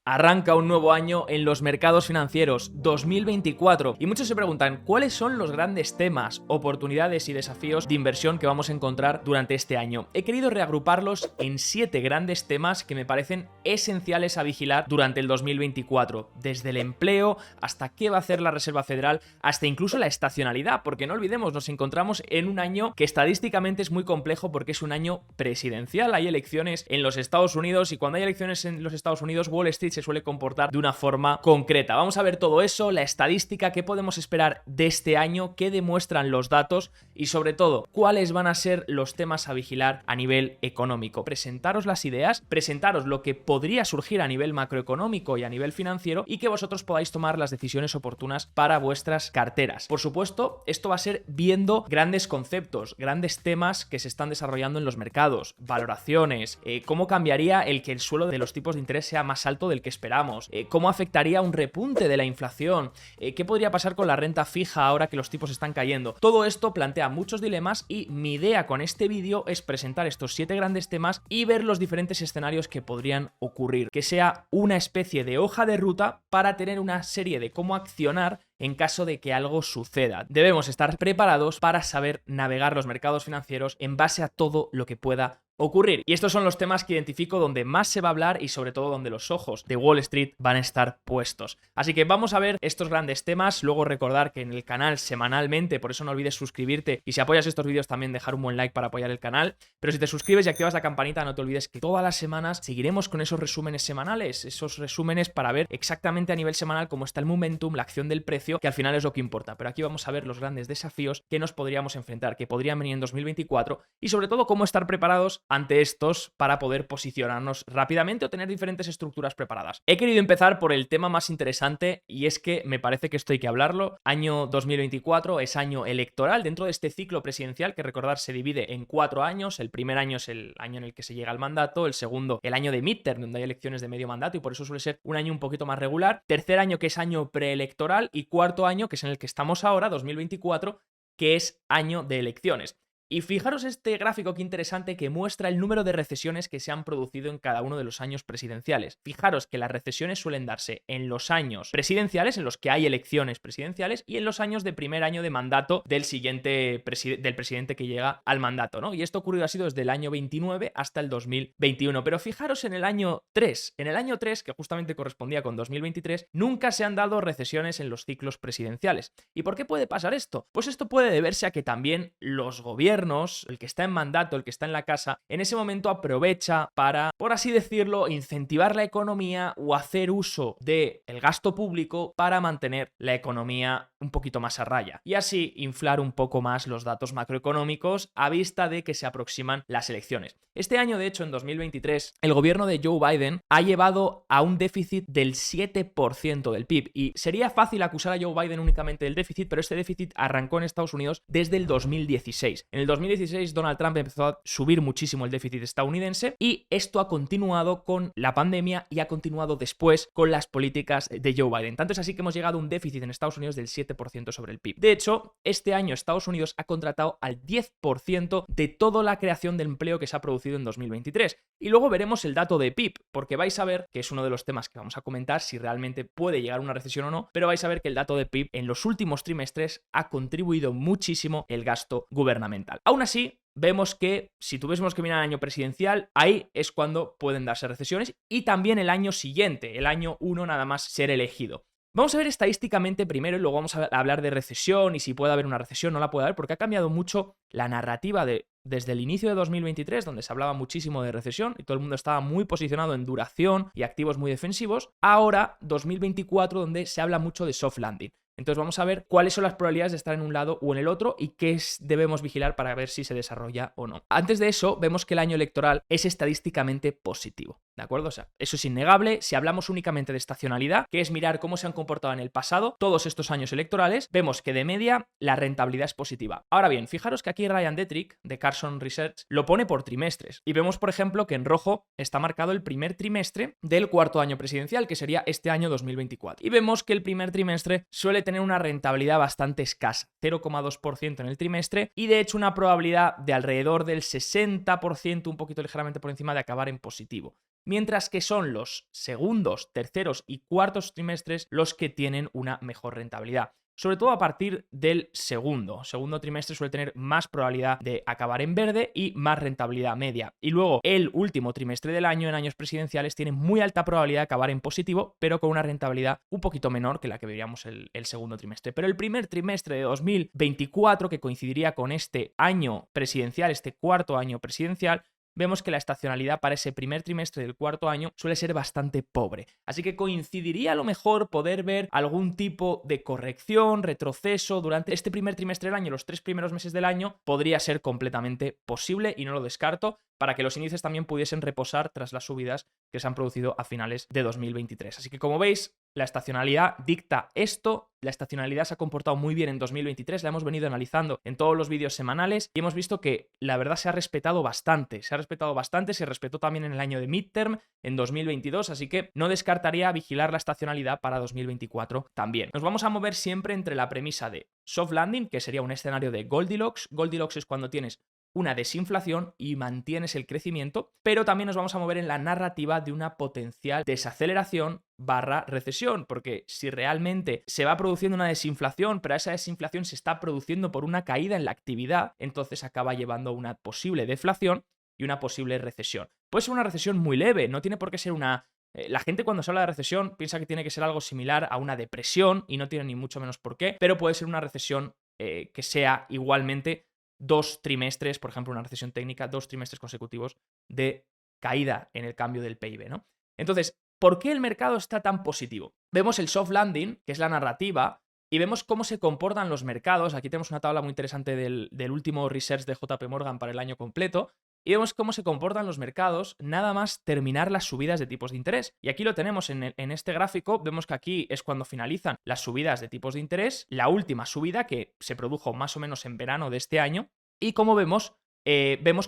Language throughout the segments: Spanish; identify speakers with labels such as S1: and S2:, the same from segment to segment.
S1: Arranca un nuevo año en los mercados financieros, 2024, y muchos se preguntan cuáles son los grandes temas, oportunidades y desafíos de inversión que vamos a encontrar durante este año. He querido reagruparlos en 7 grandes temas que me parecen esenciales a vigilar durante el 2024, desde el empleo hasta qué va a hacer la Reserva Federal, hasta incluso la estacionalidad, porque no olvidemos, nos encontramos en un año que estadísticamente es muy complejo porque es un año presidencial. Hay elecciones en los Estados Unidos y cuando hay elecciones en los Estados Unidos, Wall Street se suele comportar de una forma concreta. Vamos a ver todo eso, la estadística, qué podemos esperar de este año, qué demuestran los datos y sobre todo, cuáles van a ser los temas a vigilar a nivel económico. Presentaros las ideas, presentaros lo que podría surgir a nivel macroeconómico y a nivel financiero y que vosotros podáis tomar las decisiones oportunas para vuestras carteras. Por supuesto, esto va a ser viendo grandes conceptos, grandes temas que se están desarrollando en los mercados, valoraciones, cómo cambiaría el que el suelo de los tipos de interés sea más alto del que esperamos, cómo afectaría un repunte de la inflación, qué podría pasar con la renta fija ahora que los tipos están cayendo. Todo esto plantea muchos dilemas y mi idea con este vídeo es presentar estos 7 grandes temas y ver los diferentes escenarios que podrían ocurrir, que sea una especie de hoja de ruta para tener una serie de cómo accionar en caso de que algo suceda. Debemos estar preparados para saber navegar los mercados financieros en base a todo lo que pueda ocurrir. Y estos son los temas que identifico donde más se va a hablar y sobre todo donde los ojos de Wall Street van a estar puestos. Así que vamos a ver estos grandes temas, luego recordar que en el canal semanalmente, por eso no olvides suscribirte y si apoyas estos vídeos también dejar un buen like para apoyar el canal, pero si te suscribes y activas la campanita no te olvides que todas las semanas seguiremos con esos resúmenes semanales, esos resúmenes para ver exactamente a nivel semanal cómo está el momentum, la acción del precio, que al final es lo que importa. Pero aquí vamos a ver los grandes desafíos que nos podríamos enfrentar, que podrían venir en 2024 y sobre todo cómo estar preparados ante estos para poder posicionarnos rápidamente o tener diferentes estructuras preparadas. He querido empezar por el tema más interesante y es que me parece que esto hay que hablarlo. Año 2024 es año electoral dentro de este ciclo presidencial que recordar se divide en 4 años. El primer año es el año en el que se llega al mandato, el segundo el año de midterm donde hay elecciones de medio mandato y por eso suele ser un año un poquito más regular. Tercer año que es año preelectoral y cuarto año que es en el que estamos ahora, 2024, que es año de elecciones. Y fijaros este gráfico que interesante que muestra el número de recesiones que se han producido en cada uno de los años presidenciales. Fijaros que las recesiones suelen darse en los años presidenciales, en los que hay elecciones presidenciales, y en los años de primer año de mandato del siguiente del presidente que llega al mandato, ¿no? Y esto ocurrido ha sido desde el año 29 hasta el 2021. Pero fijaros en el año 3. En el año 3, que justamente correspondía con 2023, nunca se han dado recesiones en los ciclos presidenciales. ¿Y por qué puede pasar esto? Pues esto puede deberse a que también los gobiernos, el que está en mandato, el que está en la casa, en ese momento aprovecha para, por así decirlo, incentivar la economía o hacer uso del gasto público para mantener la economía un poquito más a raya y así inflar un poco más los datos macroeconómicos a vista de que se aproximan las elecciones. Este año, de hecho, en 2023, el gobierno de Joe Biden ha llevado a un déficit del 7% del PIB y sería fácil acusar a Joe Biden únicamente del déficit, pero este déficit arrancó en Estados Unidos desde el 2016. En el 2016 Donald Trump empezó a subir muchísimo el déficit estadounidense y esto ha continuado con la pandemia y ha continuado después con las políticas de Joe Biden. Tanto es así que hemos llegado a un déficit en Estados Unidos del 7% sobre el PIB. De hecho, este año Estados Unidos ha contratado al 10% de toda la creación de empleo que se ha producido en 2023. Y luego veremos el dato de PIB, porque vais a ver, que es uno de los temas que vamos a comentar, si realmente puede llegar una recesión o no, pero vais a ver que el dato de PIB en los últimos trimestres ha contribuido muchísimo el gasto gubernamental. Aún así, vemos que si tuviésemos que mirar el año presidencial, ahí es cuando pueden darse recesiones y también el año siguiente, el año 1 nada más ser elegido. Vamos a ver estadísticamente primero y luego vamos a hablar de recesión y si puede haber una recesión, no la puede haber, porque ha cambiado mucho la narrativa desde el inicio de 2023, donde se hablaba muchísimo de recesión y todo el mundo estaba muy posicionado en duración y activos muy defensivos. Ahora, 2024, donde se habla mucho de soft landing. Entonces vamos a ver cuáles son las probabilidades de estar en un lado o en el otro y qué debemos vigilar para ver si se desarrolla o no. Antes de eso, vemos que el año electoral es estadísticamente positivo, ¿de acuerdo? O sea, eso es innegable. Si hablamos únicamente de estacionalidad, que es mirar cómo se han comportado en el pasado todos estos años electorales, vemos que de media la rentabilidad es positiva. Ahora bien, fijaros que aquí Ryan Detrick, de Carson Research, lo pone por trimestres. Y vemos, por ejemplo, que en rojo está marcado el primer trimestre del cuarto año presidencial, que sería este año 2024. Y vemos que el primer trimestre suele tener una rentabilidad bastante escasa, 0,2% en el trimestre y de hecho una probabilidad de alrededor del 60%, un poquito ligeramente por encima de acabar en positivo. mientras que son los segundos, terceros y cuartos trimestres los que tienen una mejor rentabilidad. Sobre todo a partir del segundo. Segundo trimestre suele tener más probabilidad de acabar en verde y más rentabilidad media. Y luego el último trimestre del año, en años presidenciales, tiene muy alta probabilidad de acabar en positivo, pero con una rentabilidad un poquito menor que la que veríamos el segundo trimestre. Pero el primer trimestre de 2024, que coincidiría con este año presidencial, este cuarto año presidencial, vemos que la estacionalidad para ese primer trimestre del cuarto año suele ser bastante pobre. Así que coincidiría a lo mejor poder ver algún tipo de corrección, retroceso durante este primer trimestre del año, los 3 primeros meses del año, podría ser completamente posible y no lo descarto, para que los índices también pudiesen reposar tras las subidas que se han producido a finales de 2023. Así que como veis, la estacionalidad dicta esto. La estacionalidad se ha comportado muy bien en 2023, la hemos venido analizando en todos los vídeos semanales y hemos visto que la verdad se ha respetado bastante. Se respetó también en el año de midterm, en 2022, así que no descartaría vigilar la estacionalidad para 2024 también. Nos vamos a mover siempre entre la premisa de soft landing, que sería un escenario de Goldilocks. Goldilocks es cuando tienes una desinflación y mantienes el crecimiento, pero también nos vamos a mover en la narrativa de una potencial desaceleración / recesión, porque si realmente se va produciendo una desinflación, pero esa desinflación se está produciendo por una caída en la actividad, entonces acaba llevando a una posible deflación y una posible recesión. Puede ser una recesión muy leve, no tiene por qué ser una... La gente cuando se habla de recesión piensa que tiene que ser algo similar a una depresión y no tiene ni mucho menos por qué, pero puede ser una recesión que sea igualmente 2 trimestres, por ejemplo, una recesión técnica, 2 trimestres consecutivos de caída en el cambio del PIB, ¿no? Entonces, ¿por qué el mercado está tan positivo? Vemos el soft landing, que es la narrativa, y vemos cómo se comportan los mercados. Aquí tenemos una tabla muy interesante del último research de JP Morgan para el año completo, y vemos cómo se comportan los mercados nada más terminar las subidas de tipos de interés. Y aquí lo tenemos en este gráfico, vemos que aquí es cuando finalizan las subidas de tipos de interés, la última subida que se produjo más o menos en verano de este año, y como vemos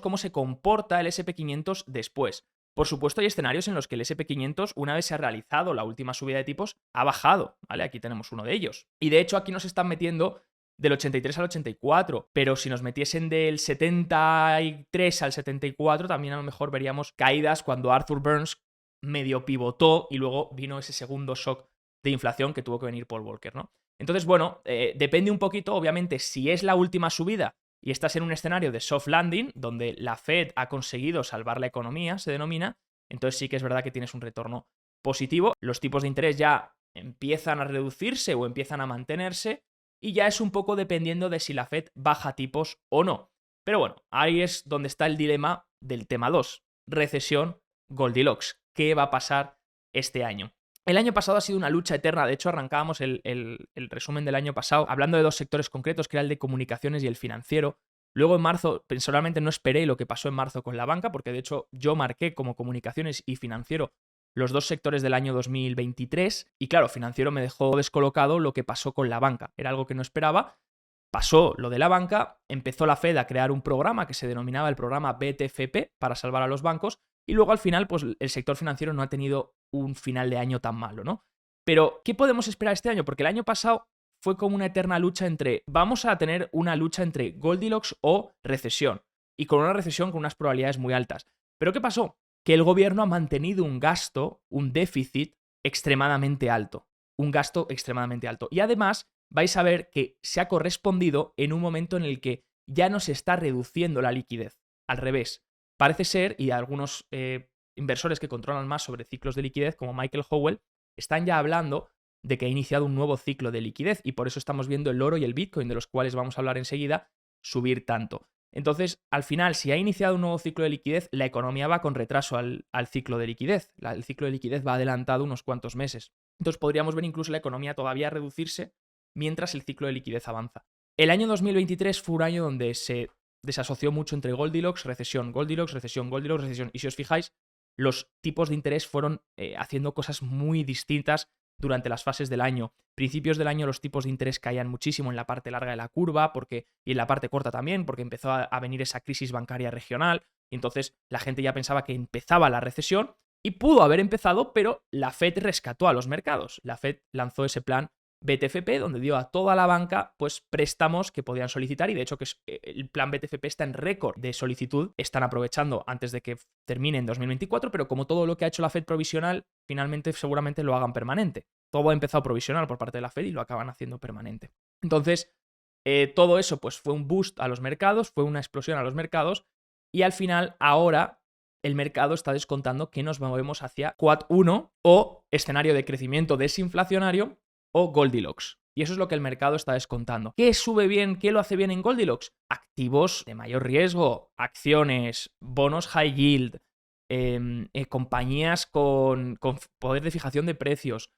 S1: cómo se comporta el SP500 después. Por supuesto, hay escenarios en los que el SP500, una vez se ha realizado la última subida de tipos, ha bajado, ¿vale? Aquí tenemos uno de ellos. Y de hecho aquí nos están metiendo del 83 al 84, pero si nos metiesen del 73 al 74, también a lo mejor veríamos caídas cuando Arthur Burns medio pivotó y luego vino ese segundo shock de inflación que tuvo que venir Paul Volcker, ¿no? Entonces, bueno, depende un poquito, obviamente, si es la última subida y estás en un escenario de soft landing, donde la Fed ha conseguido salvar la economía, se denomina, entonces sí que es verdad que tienes un retorno positivo. Los tipos de interés ya empiezan a reducirse o empiezan a mantenerse, y ya es un poco dependiendo de si la Fed baja tipos o no. Pero bueno, ahí es donde está el dilema del tema 2, recesión Goldilocks. ¿Qué va a pasar este año? El año pasado ha sido una lucha eterna. De hecho, arrancábamos el resumen del año pasado hablando de 2 sectores concretos, que era el de comunicaciones y el financiero. Luego en marzo, personalmente no esperé lo que pasó en marzo con la banca, porque de hecho yo marqué como comunicaciones y financiero los 2 sectores del año 2023, y claro, financiero me dejó descolocado lo que pasó con la banca. Era algo que no esperaba. Pasó lo de la banca, empezó la Fed a crear un programa que se denominaba el programa BTFP para salvar a los bancos, y luego al final, pues el sector financiero no ha tenido un final de año tan malo, ¿no? Pero, ¿qué podemos esperar este año? Porque el año pasado fue como una eterna lucha entre, vamos a tener una lucha entre Goldilocks o recesión, y con una recesión con unas probabilidades muy altas. ¿Pero qué pasó? Que el gobierno ha mantenido un gasto, un déficit extremadamente alto. Un gasto extremadamente alto. Y además vais a ver que se ha correspondido en un momento en el que ya no se está reduciendo la liquidez. Al revés. Parece ser, y algunos inversores que controlan más sobre ciclos de liquidez, como Michael Howell, están ya hablando de que ha iniciado un nuevo ciclo de liquidez, y por eso estamos viendo el oro y el Bitcoin, de los cuales vamos a hablar enseguida, subir tanto. Entonces, al final, si ha iniciado un nuevo ciclo de liquidez, la economía va con retraso al ciclo de liquidez. El ciclo de liquidez va adelantado unos cuantos meses. Entonces, podríamos ver incluso la economía todavía reducirse mientras el ciclo de liquidez avanza. El año 2023 fue un año donde se desasoció mucho entre Goldilocks, recesión, Goldilocks, recesión, Goldilocks, recesión. Y si os fijáis, los tipos de interés fueron haciendo cosas muy distintas durante las fases del año. Principios del año los tipos de interés caían muchísimo en la parte larga de la curva y en la parte corta también, porque empezó a venir esa crisis bancaria regional, y entonces la gente ya pensaba que empezaba la recesión, y pudo haber empezado, pero la Fed rescató a los mercados. La Fed lanzó ese plan BTFP, donde dio a toda la banca pues préstamos que podían solicitar, y de hecho que el plan BTFP está en récord de solicitud, están aprovechando antes de que termine en 2024, pero como todo lo que ha hecho la Fed provisional, finalmente seguramente lo hagan permanente. Todo ha empezado provisional por parte de la Fed y lo acaban haciendo permanente. Entonces, todo eso pues fue un boost a los mercados, fue una explosión a los mercados, y al final ahora el mercado está descontando que nos movemos hacia Quad 1 o escenario de crecimiento desinflacionario o Goldilocks. Y eso es lo que el mercado está descontando. ¿Qué sube bien? ¿Qué lo hace bien en Goldilocks? Activos de mayor riesgo, acciones, bonos high yield, compañías con poder de fijación de precios,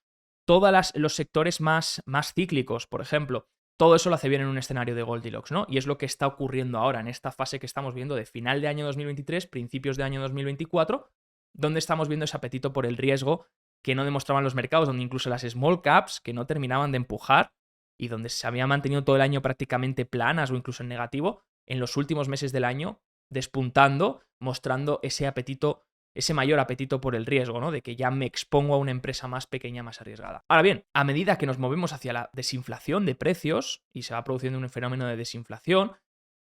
S1: todos los sectores más cíclicos, por ejemplo. Todo eso lo hace bien en un escenario de Goldilocks, ¿no? Y es lo que está ocurriendo ahora en esta fase que estamos viendo de final de año 2023, principios de año 2024, donde estamos viendo ese apetito por el riesgo que no demostraban los mercados, donde incluso las small caps, que no terminaban de empujar y donde se había mantenido todo el año prácticamente planas o incluso en negativo, en los últimos meses del año despuntando, mostrando ese apetito, ese mayor apetito por el riesgo, ¿no? De que ya me expongo a una empresa más pequeña, más arriesgada. Ahora bien, a medida que nos movemos hacia la desinflación de precios y se va produciendo un fenómeno de desinflación,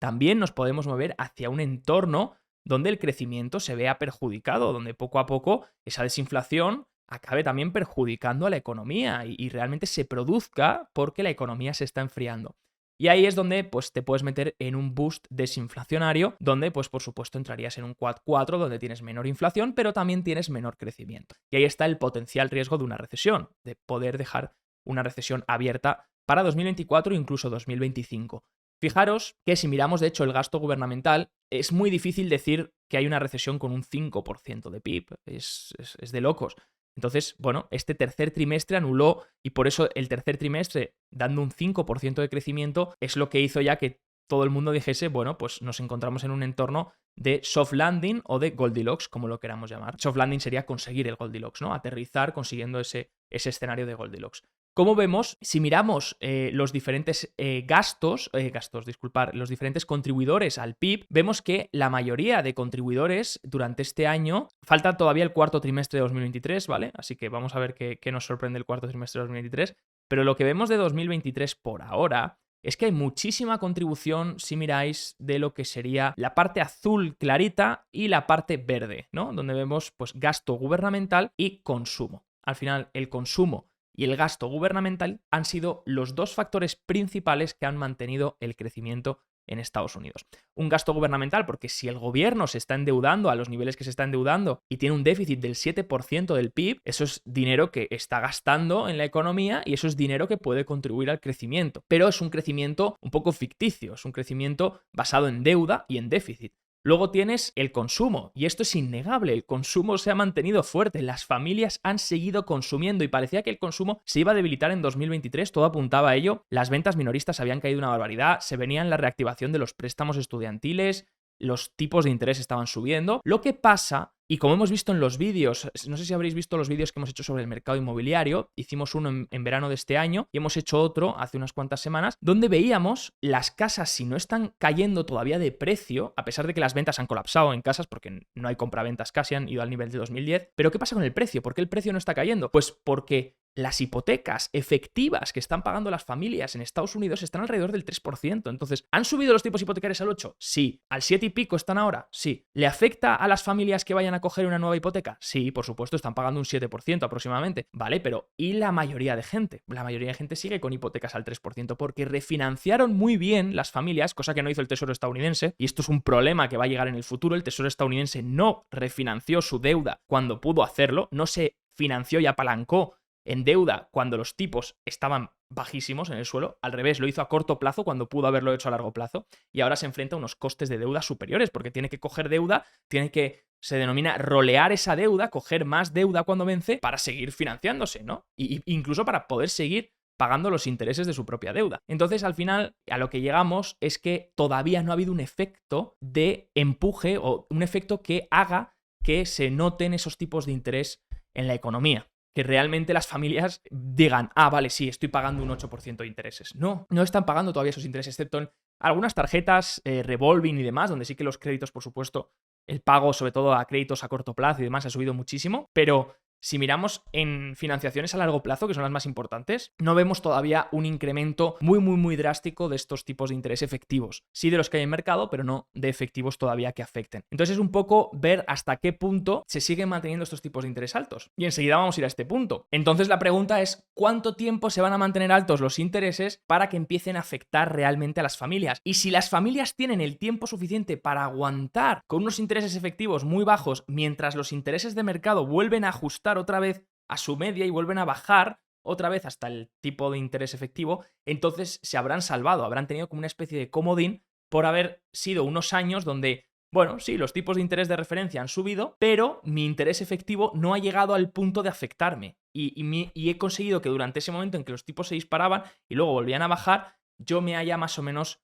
S1: también nos podemos mover hacia un entorno donde el crecimiento se vea perjudicado, donde poco a poco esa desinflación acabe también perjudicando a la economía y realmente se produzca porque la economía se está enfriando. Y ahí es donde pues, te puedes meter en un boost desinflacionario, donde pues por supuesto entrarías en un Quad 4, donde tienes menor inflación, pero también tienes menor crecimiento. Y ahí está el potencial riesgo de una recesión, de poder dejar una recesión abierta para 2024 e incluso 2025. Fijaros que si miramos de hecho el gasto gubernamental, es muy difícil decir que hay una recesión con un 5% de PIB, es de locos. Entonces, bueno, este tercer trimestre anuló y por eso el tercer trimestre, dando un 5% de crecimiento, es lo que hizo ya que todo el mundo dijese, bueno, pues nos encontramos en un entorno de soft landing o de Goldilocks, como lo queramos llamar. Soft landing sería conseguir el Goldilocks, ¿no? Aterrizar consiguiendo ese escenario de Goldilocks. Como vemos, si miramos los diferentes los diferentes contribuidores al PIB, vemos que la mayoría de contribuidores durante este año, falta todavía el cuarto trimestre de 2023, ¿vale? Así que vamos a ver qué nos sorprende el cuarto trimestre de 2023, pero lo que vemos de 2023 por ahora es que hay muchísima contribución, si miráis, de lo que sería la parte azul clarita y la parte verde, ¿no? Donde vemos pues gasto gubernamental y consumo. Al final, el consumo y el gasto gubernamental han sido los dos factores principales que han mantenido el crecimiento en Estados Unidos. Un gasto gubernamental porque si el gobierno se está endeudando a los niveles que se está endeudando y tiene un déficit del 7% del PIB, eso es dinero que está gastando en la economía y eso es dinero que puede contribuir al crecimiento. Pero es un crecimiento un poco ficticio, es un crecimiento basado en deuda y en déficit. Luego tienes el consumo, y esto es innegable, el consumo se ha mantenido fuerte, las familias han seguido consumiendo y parecía que el consumo se iba a debilitar en 2023, todo apuntaba a ello, las ventas minoristas habían caído una barbaridad, se venía en la reactivación de los préstamos estudiantiles, los tipos de interés estaban subiendo. Lo que pasa, y como hemos visto en los vídeos, no sé si habréis visto los vídeos que hemos hecho sobre el mercado inmobiliario, hicimos uno en verano de este año y hemos hecho otro hace unas cuantas semanas, donde veíamos las casas, si no están cayendo todavía de precio, a pesar de que las ventas han colapsado en casas, porque no hay compraventas casi, han ido al nivel de 2010, pero ¿qué pasa con el precio? ¿Por qué el precio no está cayendo? Pues porque las hipotecas efectivas que están pagando las familias en Estados Unidos están alrededor del 3%. Entonces, ¿han subido los tipos hipotecarios al 8%? Sí. ¿Al 7 y pico están ahora? Sí. ¿Le afecta a las familias que vayan a coger una nueva hipoteca? Sí, por supuesto, están pagando un 7% aproximadamente. Vale, pero ¿y la mayoría de gente? La mayoría de gente sigue con hipotecas al 3% porque refinanciaron muy bien las familias, cosa que no hizo el Tesoro estadounidense, y esto es un problema que va a llegar en el futuro. El Tesoro estadounidense no refinanció su deuda cuando pudo hacerlo, no se financió y apalancó en deuda cuando los tipos estaban bajísimos en el suelo, al revés, lo hizo a corto plazo cuando pudo haberlo hecho a largo plazo y ahora se enfrenta a unos costes de deuda superiores porque tiene que coger deuda, tiene que, se denomina rolear esa deuda, coger más deuda cuando vence para seguir financiándose, ¿no? Y incluso para poder seguir pagando los intereses de su propia deuda. Entonces, al final, a lo que llegamos es que todavía no ha habido un efecto de empuje o un efecto que haga que se noten esos tipos de interés en la economía. Que realmente las familias digan, ah, vale, sí, estoy pagando un 8% de intereses. No, no están pagando todavía esos intereses, excepto en algunas tarjetas revolving y demás, donde sí que los créditos, por supuesto, el pago, sobre todo a créditos a corto plazo y demás, ha subido muchísimo, pero si miramos en financiaciones a largo plazo, que son las más importantes, no vemos todavía un incremento muy drástico de estos tipos de interés efectivos. Sí de los que hay en mercado, pero no de efectivos todavía que afecten. Entonces es un poco ver hasta qué punto se siguen manteniendo estos tipos de interés altos. Y enseguida vamos a ir a este punto. Entonces la pregunta es, ¿cuánto tiempo se van a mantener altos los intereses para que empiecen a afectar realmente a las familias? Y si las familias tienen el tiempo suficiente para aguantar con unos intereses efectivos muy bajos mientras los intereses de mercado vuelven a ajustar otra vez a su media y vuelven a bajar otra vez hasta el tipo de interés efectivo, entonces se habrán salvado, habrán tenido como una especie de comodín por haber sido unos años donde, bueno, sí, los tipos de interés de referencia han subido, pero mi interés efectivo no ha llegado al punto de afectarme. Y he conseguido que durante ese momento en que los tipos se disparaban y luego volvían a bajar, yo me haya más o menos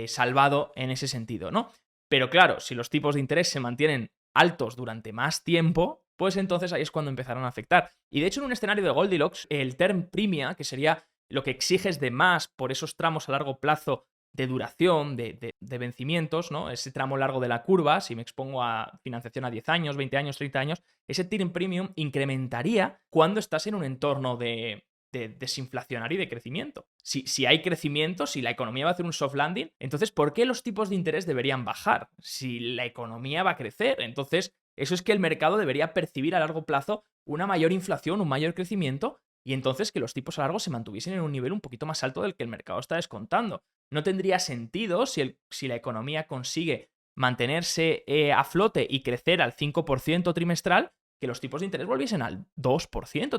S1: salvado en ese sentido, ¿no? Pero claro, si los tipos de interés se mantienen altos durante más tiempo, pues entonces ahí es cuando empezarán a afectar. Y de hecho, en un escenario de Goldilocks, el term premia, que sería lo que exiges de más por esos tramos a largo plazo de duración, de vencimientos, ¿no? Ese tramo largo de la curva, si me expongo a financiación a 10 años, 20 años, 30 años, ese term premium incrementaría cuando estás en un entorno de desinflacionario y de crecimiento. Si hay crecimiento, si la economía va a hacer un soft landing, entonces ¿por qué los tipos de interés deberían bajar? Si la economía va a crecer, entonces eso es que el mercado debería percibir a largo plazo una mayor inflación, un mayor crecimiento, y entonces que los tipos a largo se mantuviesen en un nivel un poquito más alto del que el mercado está descontando. No tendría sentido si la economía consigue mantenerse a flote y crecer al 5% trimestral, que los tipos de interés volviesen al 2%,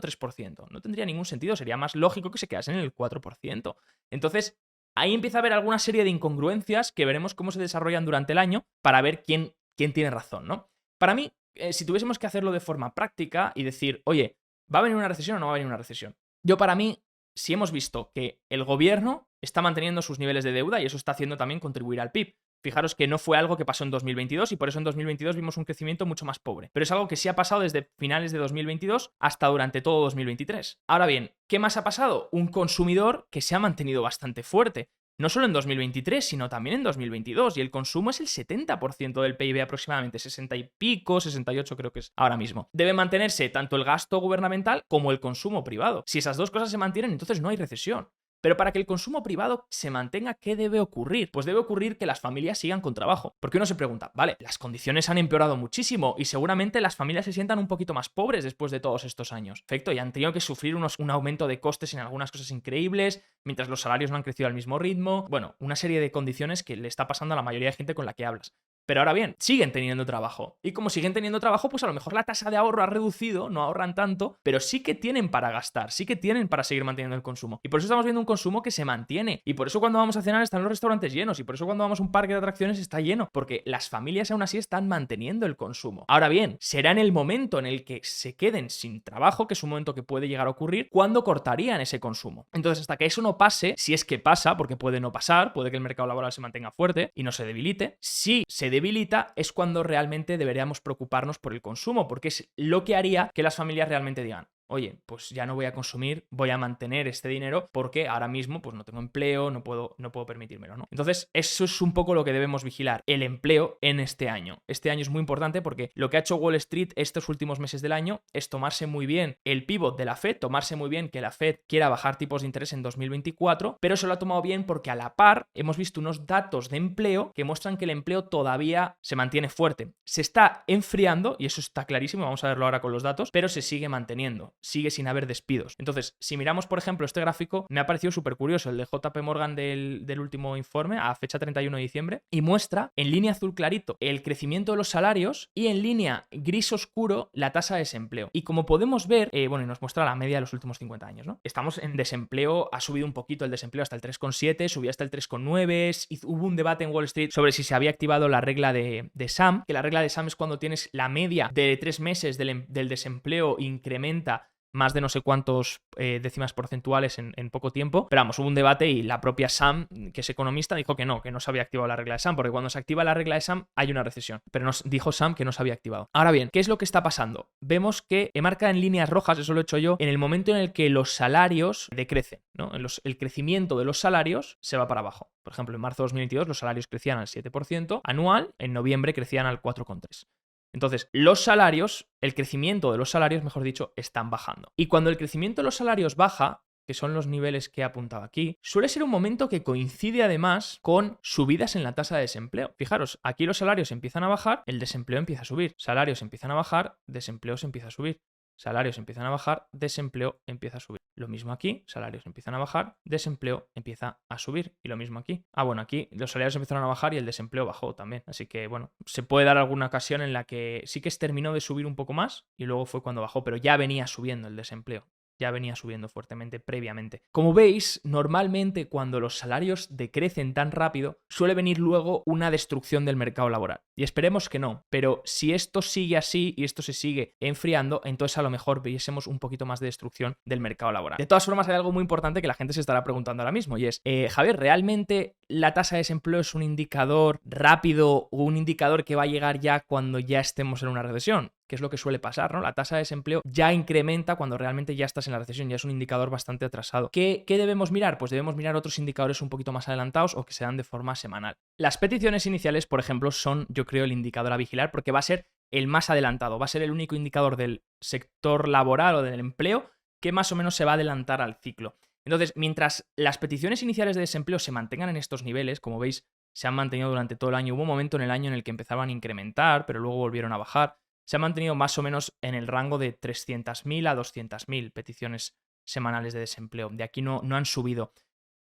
S1: 3%. No tendría ningún sentido, sería más lógico que se quedasen en el 4%. Entonces, ahí empieza a haber alguna serie de incongruencias que veremos cómo se desarrollan durante el año para ver quién tiene razón, ¿no? Para mí, si tuviésemos que hacerlo de forma práctica y decir, oye, ¿va a venir una recesión o no va a venir una recesión? Yo, para mí, si hemos visto que el gobierno está manteniendo sus niveles de deuda y eso está haciendo también contribuir al PIB. Fijaros que no fue algo que pasó en 2022 y por eso en 2022 vimos un crecimiento mucho más pobre. Pero es algo que sí ha pasado desde finales de 2022 hasta durante todo 2023. Ahora bien, ¿qué más ha pasado? Un consumidor que se ha mantenido bastante fuerte. No solo en 2023, sino también en 2022. Y el consumo es el 70% del PIB aproximadamente, 60 y pico, 68 creo que es ahora mismo. Debe mantenerse tanto el gasto gubernamental como el consumo privado. Si esas dos cosas se mantienen, entonces no hay recesión. Pero para que el consumo privado se mantenga, ¿qué debe ocurrir? Pues debe ocurrir que las familias sigan con trabajo. Porque uno se pregunta, vale, las condiciones han empeorado muchísimo y seguramente las familias se sientan un poquito más pobres después de todos estos años. Perfecto, y han tenido que sufrir un aumento de costes en algunas cosas increíbles, mientras los salarios no han crecido al mismo ritmo. Bueno, una serie de condiciones que le está pasando a la mayoría de gente con la que hablas. Pero ahora bien, siguen teniendo trabajo. Y como siguen teniendo trabajo, pues a lo mejor la tasa de ahorro ha reducido, no ahorran tanto, pero sí que tienen para gastar, sí que tienen para seguir manteniendo el consumo. Y por eso estamos viendo un consumo que se mantiene. Y por eso cuando vamos a cenar están los restaurantes llenos. Y por eso cuando vamos a un parque de atracciones está lleno. Porque las familias aún así están manteniendo el consumo. Ahora bien, será en el momento en el que se queden sin trabajo, que es un momento que puede llegar a ocurrir, cuando cortarían ese consumo. Entonces, hasta que eso no pase, si es que pasa, porque puede no pasar, puede que el mercado laboral se mantenga fuerte y no se debilite, si se debilita es cuando realmente deberíamos preocuparnos por el consumo, porque es lo que haría que las familias realmente digan, oye, pues ya no voy a consumir, voy a mantener este dinero porque ahora mismo pues no tengo empleo, no puedo permitírmelo, ¿no? Entonces, eso es un poco lo que debemos vigilar, el empleo en este año. Este año es muy importante porque lo que ha hecho Wall Street estos últimos meses del año es tomarse muy bien el pivot de la Fed, tomarse muy bien que la Fed quiera bajar tipos de interés en 2024, pero se lo ha tomado bien porque a la par hemos visto unos datos de empleo que muestran que el empleo todavía se mantiene fuerte. Se está enfriando, y eso está clarísimo, vamos a verlo ahora con los datos, pero se sigue manteniendo. Sigue sin haber despidos. Entonces, si miramos, por ejemplo, este gráfico, me ha parecido súper curioso, el de JP Morgan del último informe, a fecha 31 de diciembre, y muestra en línea azul clarito el crecimiento de los salarios y en línea gris oscuro la tasa de desempleo. Y como podemos ver, bueno, y nos muestra la media de los últimos 50 años, ¿no? Estamos en desempleo, ha subido un poquito el desempleo hasta el 3,7, subió hasta el 3,9, hubo un debate en Wall Street sobre si se había activado la regla de SAM, que la regla de SAM es cuando tienes la media de 3 meses del desempleo incrementa más de no sé cuántos décimas porcentuales en poco tiempo. Pero vamos, hubo un debate y la propia Sam, que es economista, dijo que no se había activado la regla de Sam, porque cuando se activa la regla de Sam hay una recesión. Pero nos dijo Sam que no se había activado. Ahora bien, ¿qué es lo que está pasando? Vemos que marca en líneas rojas, eso lo he hecho yo, en el momento en el que los salarios decrecen, ¿no? El crecimiento de los salarios se va para abajo. Por ejemplo, en marzo de 2022 los salarios crecían al 7% anual, en noviembre crecían al 4,3%. Entonces, los salarios, el crecimiento de los salarios, mejor dicho, están bajando. Y cuando el crecimiento de los salarios baja, que son los niveles que he apuntado aquí, suele ser un momento que coincide además con subidas en la tasa de desempleo. Fijaros, aquí los salarios empiezan a bajar, el desempleo empieza a subir. Salarios empiezan a bajar, desempleo se empieza a subir. Salarios empiezan a bajar, desempleo empieza a subir. Lo mismo aquí, salarios empiezan a bajar, desempleo empieza a subir. Y lo mismo aquí. Bueno, aquí los salarios empezaron a bajar y el desempleo bajó también. Así que, bueno, se puede dar alguna ocasión en la que sí que terminó de subir un poco más y luego fue cuando bajó, pero ya venía subiendo el desempleo. Ya venía subiendo fuertemente previamente. Como veis, normalmente cuando los salarios decrecen tan rápido, suele venir luego una destrucción del mercado laboral. Y esperemos que no, pero si esto sigue así y esto se sigue enfriando, entonces a lo mejor viésemos un poquito más de destrucción del mercado laboral. De todas formas, hay algo muy importante que la gente se estará preguntando ahora mismo y es, Javier, ¿realmente la tasa de desempleo es un indicador rápido o un indicador que va a llegar ya cuando ya estemos en una recesión? Que es lo que suele pasar, ¿no? La tasa de desempleo ya incrementa cuando realmente ya estás en la recesión, ya es un indicador bastante atrasado. ¿Qué debemos mirar? Pues debemos mirar otros indicadores un poquito más adelantados o que se dan de forma semanal. Las peticiones iniciales, por ejemplo, son, yo creo, el indicador a vigilar porque va a ser el más adelantado, va a ser el único indicador del sector laboral o del empleo que más o menos se va a adelantar al ciclo. Entonces, mientras las peticiones iniciales de desempleo se mantengan en estos niveles, como veis, se han mantenido durante todo el año. Hubo un momento en el año en el que empezaban a incrementar, pero luego volvieron a bajar. Se ha mantenido más o menos en el rango de 300.000 a 200.000 peticiones semanales de desempleo. De aquí no han subido.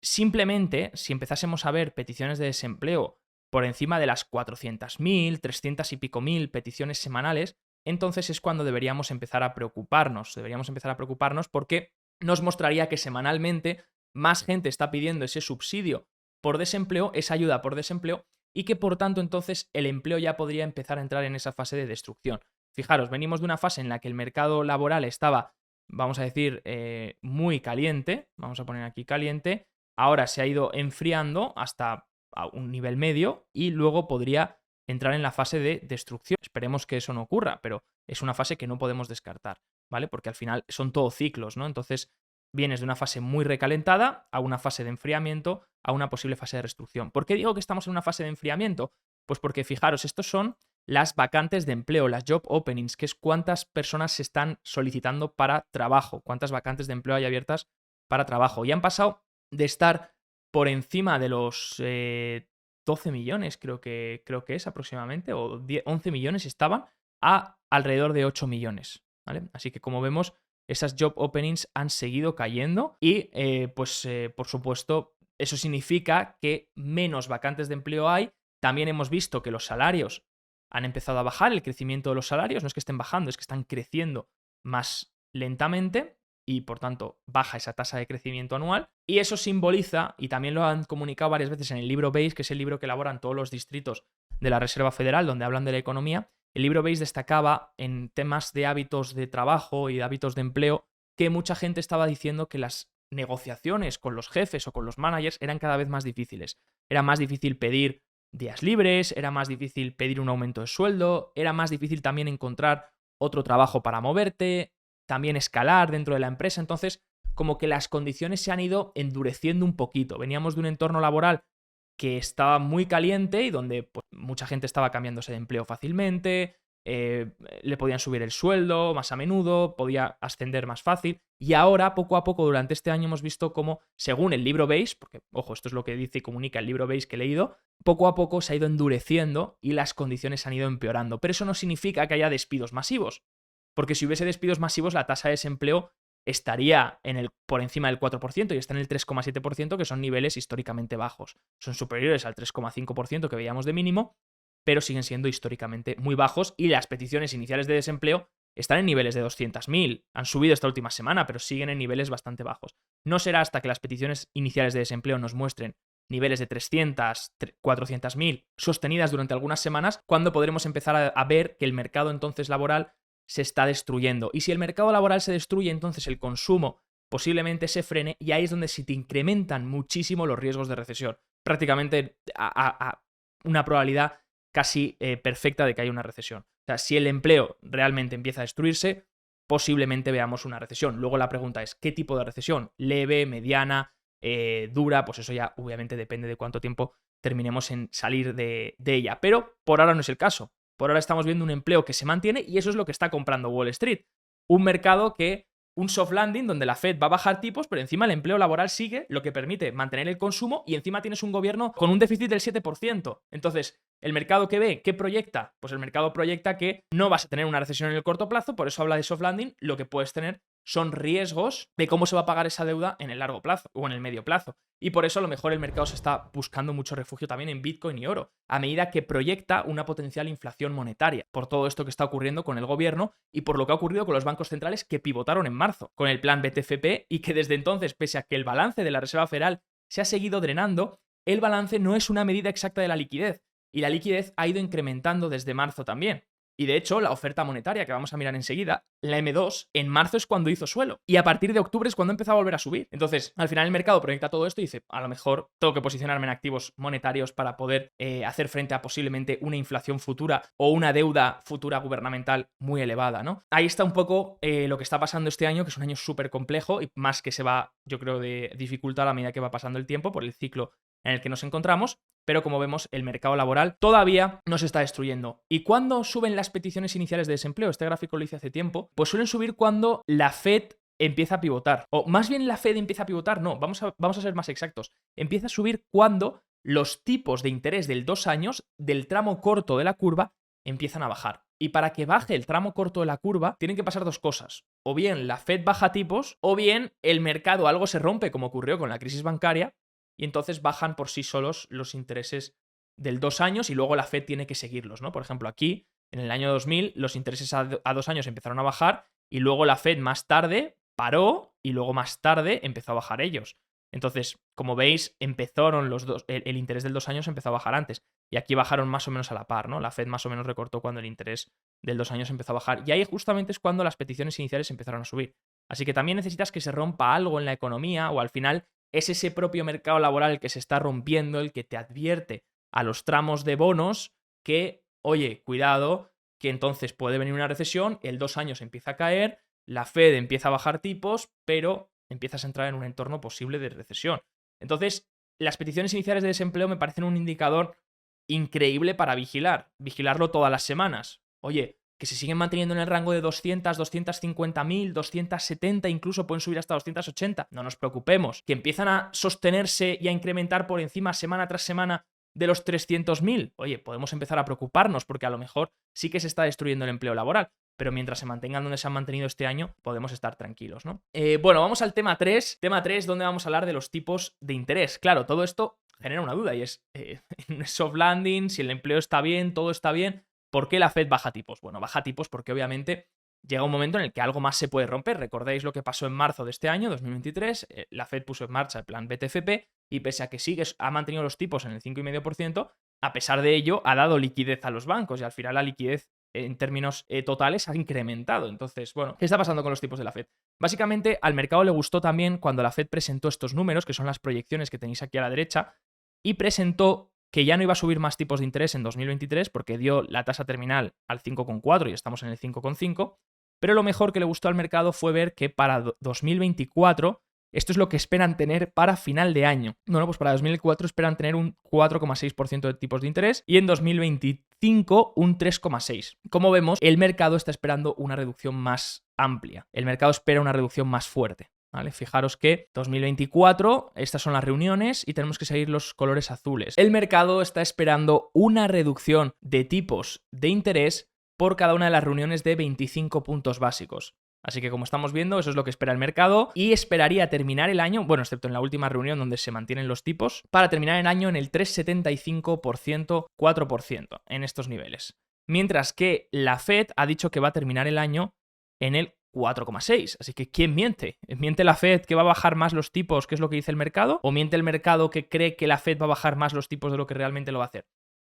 S1: Simplemente, si empezásemos a ver peticiones de desempleo por encima de las 400.000, 300 y pico mil peticiones semanales, entonces es cuando deberíamos empezar a preocuparnos. Deberíamos empezar a preocuparnos porque nos mostraría que semanalmente más gente está pidiendo ese subsidio por desempleo, esa ayuda por desempleo, y que por tanto entonces el empleo ya podría empezar a entrar en esa fase de destrucción. Fijaros, venimos de una fase en la que el mercado laboral estaba, vamos a decir, muy caliente, vamos a poner aquí caliente, ahora se ha ido enfriando hasta a un nivel medio y luego podría entrar en la fase de destrucción. Esperemos que eso no ocurra, pero es una fase que no podemos descartar, ¿vale? Porque al final son todo ciclos, ¿no? Entonces vienes de una fase muy recalentada a una fase de enfriamiento, a una posible fase de destrucción. ¿Por qué digo que estamos en una fase de enfriamiento? Pues porque fijaros, estos son las vacantes de empleo, las job openings, que es cuántas personas se están solicitando para trabajo, cuántas vacantes de empleo hay abiertas para trabajo. Y han pasado de estar por encima de los 12 millones, creo que es aproximadamente, o 11 millones estaban, a alrededor de 8 millones, ¿vale? Así que como vemos, esas job openings han seguido cayendo y, por supuesto, eso significa que menos vacantes de empleo hay. También hemos visto que los salarios han empezado a bajar, el crecimiento de los salarios no es que estén bajando, es que están creciendo más lentamente y por tanto baja esa tasa de crecimiento anual. Y eso simboliza, y también lo han comunicado varias veces en el libro BASE, que es el libro que elaboran todos los distritos de la Reserva Federal, donde hablan de la economía. El libro BASE destacaba en temas de hábitos de trabajo y de hábitos de empleo que mucha gente estaba diciendo que las negociaciones con los jefes o con los managers eran cada vez más difíciles. Era más difícil pedir días libres, era más difícil pedir un aumento de sueldo, era más difícil también encontrar otro trabajo para moverte, también escalar dentro de la empresa. Entonces, como que las condiciones se han ido endureciendo un poquito. Veníamos de un entorno laboral que estaba muy caliente y donde pues, mucha gente estaba cambiándose de empleo fácilmente, le podían subir el sueldo más a menudo, podía ascender más fácil. Y ahora, poco a poco, durante este año hemos visto cómo, según el libro BASE, porque, ojo, esto es lo que dice y comunica el libro BASE que he leído, poco a poco se ha ido endureciendo y las condiciones se han ido empeorando. Pero eso no significa que haya despidos masivos, porque si hubiese despidos masivos, la tasa de desempleo estaría por encima del 4% y está en el 3,7%, que son niveles históricamente bajos. Son superiores al 3,5% que veíamos de mínimo, pero siguen siendo históricamente muy bajos y las peticiones iniciales de desempleo están en niveles de 200.000. Han subido esta última semana, pero siguen en niveles bastante bajos. No será hasta que las peticiones iniciales de desempleo nos muestren niveles de 300, 400.000 sostenidas durante algunas semanas cuando podremos empezar a ver que el mercado entonces laboral se está destruyendo. Y si el mercado laboral se destruye, entonces el consumo posiblemente se frene y ahí es donde se te incrementan muchísimo los riesgos de recesión. Prácticamente a una probabilidad casi perfecta de que haya una recesión. O sea, si el empleo realmente empieza a destruirse, posiblemente veamos una recesión. Luego la pregunta es, ¿qué tipo de recesión? ¿Leve, mediana, dura? Pues eso ya obviamente depende de cuánto tiempo terminemos en salir de ella. Pero por ahora no es el caso. Por ahora estamos viendo un empleo que se mantiene y eso es lo que está comprando Wall Street. Un mercado un soft landing donde la Fed va a bajar tipos, pero encima el empleo laboral sigue, lo que permite mantener el consumo y encima tienes un gobierno con un déficit del 7%. Entonces, ¿el mercado qué ve? ¿Qué proyecta? Pues el mercado proyecta que no vas a tener una recesión en el corto plazo, por eso habla de soft landing. Lo que puedes tener son riesgos de cómo se va a pagar esa deuda en el largo plazo o en el medio plazo. Y por eso a lo mejor el mercado se está buscando mucho refugio también en Bitcoin y oro, a medida que proyecta una potencial inflación monetaria, por todo esto que está ocurriendo con el gobierno y por lo que ha ocurrido con los bancos centrales que pivotaron en marzo, con el plan BTFP, y que desde entonces, pese a que el balance de la Reserva Federal se ha seguido drenando, el balance no es una medida exacta de la liquidez, y la liquidez ha ido incrementando desde marzo también. Y de hecho, la oferta monetaria, que vamos a mirar enseguida, la M2, en marzo es cuando hizo suelo. Y a partir de octubre es cuando empezó a volver a subir. Entonces, al final el mercado proyecta todo esto y dice, a lo mejor tengo que posicionarme en activos monetarios para poder hacer frente a posiblemente una inflación futura o una deuda futura gubernamental muy elevada, ¿no? Ahí está un poco lo que está pasando este año, que es un año súper complejo y más que se va, yo creo, de dificultar a medida que va pasando el tiempo por el ciclo en el que nos encontramos. Pero como vemos, el mercado laboral todavía no se está destruyendo. ¿Y cuándo suben las peticiones iniciales de desempleo? Este gráfico lo hice hace tiempo. Pues suelen subir cuando la Fed empieza a pivotar. O más bien la Fed empieza a pivotar, no, vamos a ser más exactos. Empieza a subir cuando los tipos de interés del 2 años del tramo corto de la curva empiezan a bajar. Y para que baje el tramo corto de la curva, tienen que pasar dos cosas. O bien la Fed baja tipos, o bien el mercado algo se rompe, como ocurrió con la crisis bancaria, y entonces bajan por sí solos los intereses del 2 años y luego la Fed tiene que seguirlos, ¿no? Por ejemplo, aquí, en el año 2000, los intereses a 2 años empezaron a bajar y luego la Fed más tarde paró y luego más tarde empezó a bajar ellos. Entonces, como veis, empezaron el interés del 2 años empezó a bajar antes. Y aquí bajaron más o menos a la par, ¿no? La Fed más o menos recortó cuando el interés del 2 años empezó a bajar. Y ahí justamente es cuando las peticiones iniciales empezaron a subir. Así que también necesitas que se rompa algo en la economía o al final es ese propio mercado laboral el que se está rompiendo, el que te advierte a los tramos de bonos que, oye, cuidado, que entonces puede venir una recesión, el 2 años empieza a caer, la Fed empieza a bajar tipos, pero empiezas a entrar en un entorno posible de recesión. Entonces, las peticiones iniciales de desempleo me parecen un indicador increíble para vigilarlo todas las semanas. Oye, que se siguen manteniendo en el rango de 200, 250.000, 270, incluso pueden subir hasta 280. No nos preocupemos. Que empiezan a sostenerse y a incrementar por encima semana tras semana de los 300.000. Oye, podemos empezar a preocuparnos porque a lo mejor sí que se está destruyendo el empleo laboral. Pero mientras se mantengan donde se han mantenido este año, podemos estar tranquilos, ¿no? Bueno, vamos al tema 3. Tema 3, donde vamos a hablar de los tipos de interés. Claro, todo esto genera una duda y es, soft landing, si el empleo está bien, todo está bien, ¿por qué la Fed baja tipos? Bueno, baja tipos porque obviamente llega un momento en el que algo más se puede romper. Recordéis lo que pasó en marzo de este año, 2023, la Fed puso en marcha el plan BTFP y pese a que ha mantenido los tipos en el 5,5%, a pesar de ello ha dado liquidez a los bancos y al final la liquidez en términos totales ha incrementado. Entonces, bueno, ¿qué está pasando con los tipos de la Fed? Básicamente al mercado le gustó también cuando la Fed presentó estos números, que son las proyecciones que tenéis aquí a la derecha, y presentó que ya no iba a subir más tipos de interés en 2023 porque dio la tasa terminal al 5,4 y estamos en el 5,5, pero lo mejor que le gustó al mercado fue ver que para 2024 esto es lo que esperan tener para final de año. Bueno, pues para 2004 esperan tener un 4,6% de tipos de interés y en 2025 un 3,6%. Como vemos, el mercado está esperando una reducción más amplia. El mercado espera una reducción más fuerte. ¿Vale? Fijaros que 2024, estas son las reuniones y tenemos que seguir los colores azules. El mercado está esperando una reducción de tipos de interés por cada una de las reuniones de 25 puntos básicos. Así que como estamos viendo, eso es lo que espera el mercado y esperaría terminar el año, bueno, excepto en la última reunión donde se mantienen los tipos, para terminar el año en el 3,75%, 4% en estos niveles. Mientras que la Fed ha dicho que va a terminar el año en el 4,6. Así que ¿quién miente? ¿Miente la Fed que va a bajar más los tipos, que es lo que dice el mercado? ¿O miente el mercado que cree que la Fed va a bajar más los tipos de lo que realmente lo va a hacer?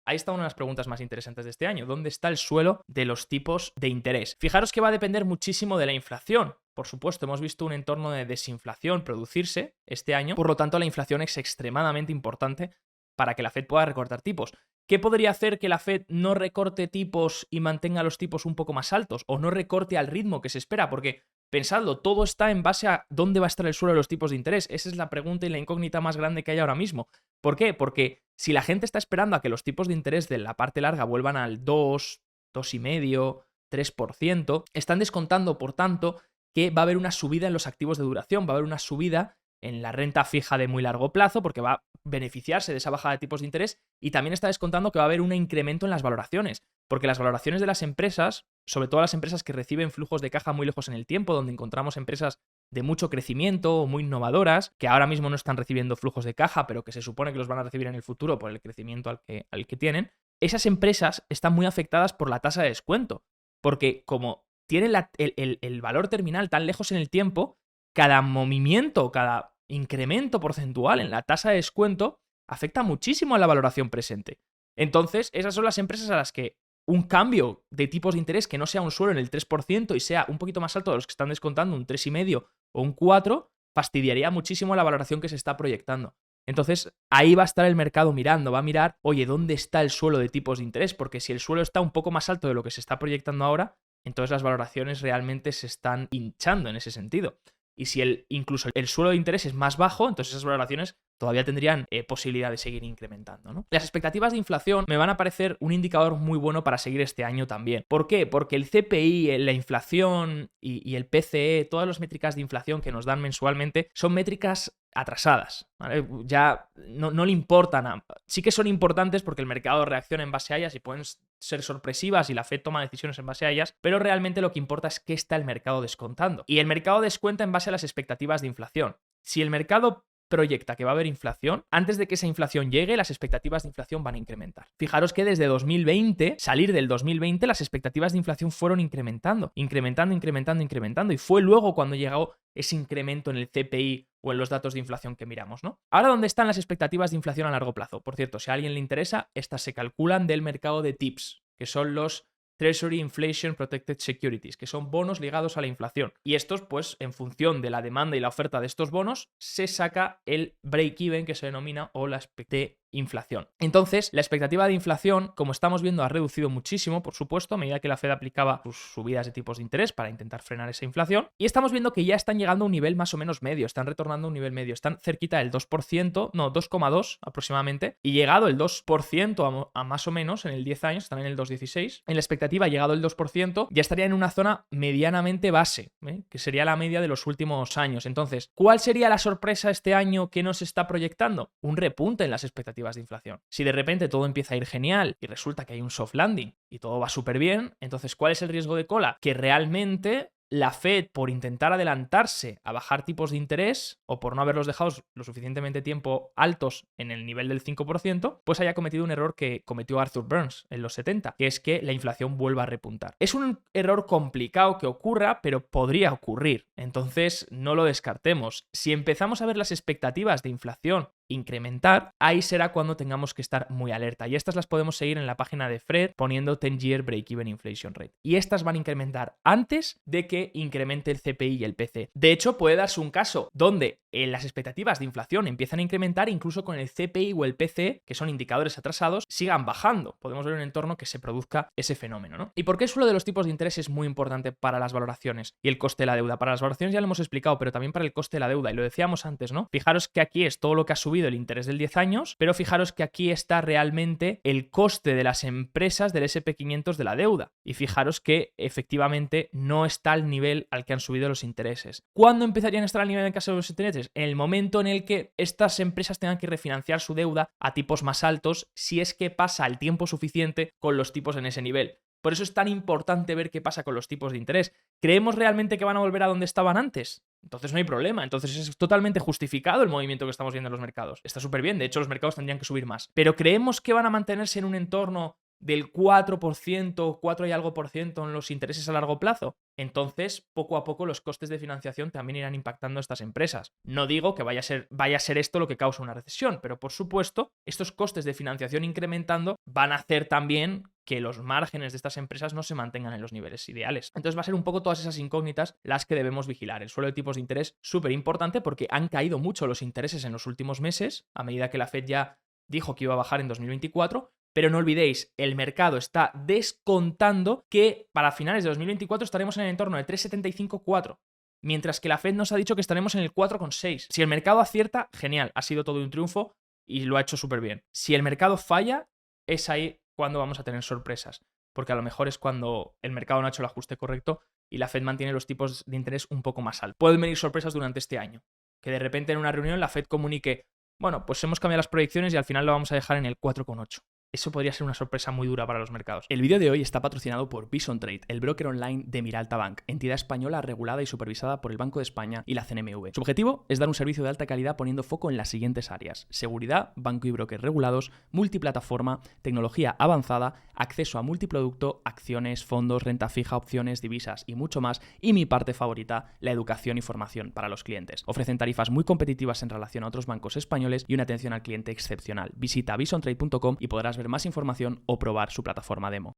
S1: Ahí está una de las preguntas más interesantes de este año. ¿Dónde está el suelo de los tipos de interés? Fijaros que va a depender muchísimo de la inflación. Por supuesto, hemos visto un entorno de desinflación producirse este año. Por lo tanto, la inflación es extremadamente importante para que la Fed pueda recortar tipos. ¿Qué podría hacer que la Fed no recorte tipos y mantenga los tipos un poco más altos? O no recorte al ritmo que se espera, porque pensadlo, todo está en base a dónde va a estar el suelo de los tipos de interés. Esa es la pregunta y la incógnita más grande que hay ahora mismo. ¿Por qué? Porque si la gente está esperando a que los tipos de interés de la parte larga vuelvan al 2, 2,5%, 3%. Están descontando, por tanto, que va a haber una subida en los activos de duración, va a haber una subida en la renta fija de muy largo plazo porque va a beneficiarse de esa bajada de tipos de interés, y también está descontando que va a haber un incremento en las valoraciones, porque las valoraciones de las empresas, sobre todo las empresas que reciben flujos de caja muy lejos en el tiempo, donde encontramos empresas de mucho crecimiento o muy innovadoras, que ahora mismo no están recibiendo flujos de caja, pero que se supone que los van a recibir en el futuro por el crecimiento al que tienen, esas empresas están muy afectadas por la tasa de descuento, porque como tienen el valor terminal tan lejos en el tiempo, cada movimiento, cada incremento porcentual en la tasa de descuento afecta muchísimo a la valoración presente. Entonces, esas son las empresas a las que un cambio de tipos de interés que no sea un suelo en el 3% y sea un poquito más alto de los que están descontando, un 3,5% o un 4%, fastidiaría muchísimo la valoración que se está proyectando. Entonces, ahí va a estar el mercado mirando, va a mirar, oye, ¿dónde está el suelo de tipos de interés? Porque si el suelo está un poco más alto de lo que se está proyectando ahora, entonces las valoraciones realmente se están hinchando en ese sentido. Y si incluso el suelo de interés es más bajo, entonces esas valoraciones todavía tendrían posibilidad de seguir incrementando, ¿no? Las expectativas de inflación me van a parecer un indicador muy bueno para seguir este año también. ¿Por qué? Porque el CPI, la inflación y el PCE, todas las métricas de inflación que nos dan mensualmente, son métricas atrasadas, ¿vale? Ya no le importan. Sí que son importantes porque el mercado reacciona en base a ellas y pueden ser sorpresivas y la Fed toma decisiones en base a ellas, pero realmente lo que importa es qué está el mercado descontando. Y el mercado descuenta en base a las expectativas de inflación. Si el mercado proyecta que va a haber inflación, antes de que esa inflación llegue, las expectativas de inflación van a incrementar. Fijaros que desde 2020, salir del 2020, las expectativas de inflación fueron incrementando, y fue luego cuando llegó ese incremento en el CPI o en los datos de inflación que miramos, ¿no? Ahora, ¿dónde están las expectativas de inflación a largo plazo? Por cierto, si a alguien le interesa, estas se calculan del mercado de TIPS, que son los Treasury Inflation Protected Securities, que son bonos ligados a la inflación. Y estos, pues, en función de la demanda y la oferta de estos bonos, se saca el break-even, que se denomina, o la de inflación. Entonces, la expectativa de inflación, como estamos viendo, ha reducido muchísimo, por supuesto, a medida que la Fed aplicaba sus subidas de tipos de interés para intentar frenar esa inflación. Y estamos viendo que ya están llegando a un nivel más o menos medio, están retornando a un nivel medio, están cerquita del 2%, no, 2,2 aproximadamente, y llegado el 2% a más o menos en el 10 años, están en el 2,16. En la expectativa, llegado el 2%, ya estaría en una zona medianamente base, que sería la media de los últimos años. Entonces, ¿cuál sería la sorpresa este año que nos está proyectando? Un repunte en las expectativas de inflación. Si de repente todo empieza a ir genial y resulta que hay un soft landing y todo va súper bien, entonces ¿cuál es el riesgo de cola? Que realmente la Fed, por intentar adelantarse a bajar tipos de interés o por no haberlos dejado lo suficientemente tiempo altos en el nivel del 5%, pues haya cometido un error que cometió Arthur Burns en los 70, que es que la inflación vuelva a repuntar. Es un error complicado que ocurra, pero podría ocurrir. Entonces, no lo descartemos. Si empezamos a ver las expectativas de inflación incrementar, ahí será cuando tengamos que estar muy alerta. Y estas las podemos seguir en la página de Fred poniendo 10-year break-even inflation rate. Y estas van a incrementar antes de que incremente el CPI y el PC. De hecho, puede darse un caso donde las expectativas de inflación empiezan a incrementar, incluso con el CPI o el PC, que son indicadores atrasados, sigan bajando. Podemos ver un entorno que se produzca ese fenómeno, ¿no? ¿Y por qué el suelo de los tipos de interés es muy importante para las valoraciones y el coste de la deuda? Para las valoraciones ya lo hemos explicado, pero también para el coste de la deuda, y lo decíamos antes, ¿no? Fijaros que aquí es todo lo que ha subido el interés del 10 años, pero fijaros que aquí está realmente el coste de las empresas del SP500 de la deuda. Y fijaros que efectivamente no está al nivel al que han subido los intereses. ¿Cuándo empezarían a estar al nivel en caso de los intereses? En el momento en el que estas empresas tengan que refinanciar su deuda a tipos más altos, si es que pasa el tiempo suficiente con los tipos en ese nivel. Por eso es tan importante ver qué pasa con los tipos de interés. ¿Creemos realmente que van a volver a donde estaban antes? Entonces no hay problema, entonces es totalmente justificado el movimiento que estamos viendo en los mercados. Está súper bien, de hecho los mercados tendrían que subir más. Pero ¿creemos que van a mantenerse en un entorno del 4%, 4 y algo por ciento en los intereses a largo plazo? Entonces, poco a poco los costes de financiación también irán impactando a estas empresas. No digo que vaya a ser esto lo que causa una recesión, pero por supuesto, estos costes de financiación incrementando van a hacer también que los márgenes de estas empresas no se mantengan en los niveles ideales. Entonces va a ser un poco todas esas incógnitas las que debemos vigilar. El suelo de tipos de interés súper importante porque han caído mucho los intereses en los últimos meses, a medida que la Fed ya dijo que iba a bajar en 2024, pero no olvidéis, el mercado está descontando que para finales de 2024 estaremos en el entorno de 3,75-4. Mientras que la Fed nos ha dicho que estaremos en el 4,6. Si el mercado acierta, genial, ha sido todo un triunfo y lo ha hecho súper bien. Si el mercado falla, es ahí cuando vamos a tener sorpresas. porque a lo mejor es cuando el mercado no ha hecho el ajuste correcto y la Fed mantiene los tipos de interés un poco más altos. Pueden venir sorpresas durante este año, que de repente en una reunión la Fed comunique, bueno, pues hemos cambiado las proyecciones y al final lo vamos a dejar en el 4,8. Eso podría ser una sorpresa muy dura para los mercados.
S2: El vídeo de hoy está patrocinado por Bison Trade, el broker online de Miralta Bank, entidad española regulada y supervisada por el Banco de España y la CNMV. Su objetivo es dar un servicio de alta calidad poniendo foco en las siguientes áreas: seguridad, banco y broker regulados, multiplataforma, tecnología avanzada, acceso a multiproducto, acciones, fondos, renta fija, opciones, divisas y mucho más. Y mi parte favorita, la educación y formación para los clientes. Ofrecen tarifas muy competitivas en relación a otros bancos españoles y una atención al cliente excepcional. Visita bisontrade.com y podrás ver más información o probar su plataforma demo.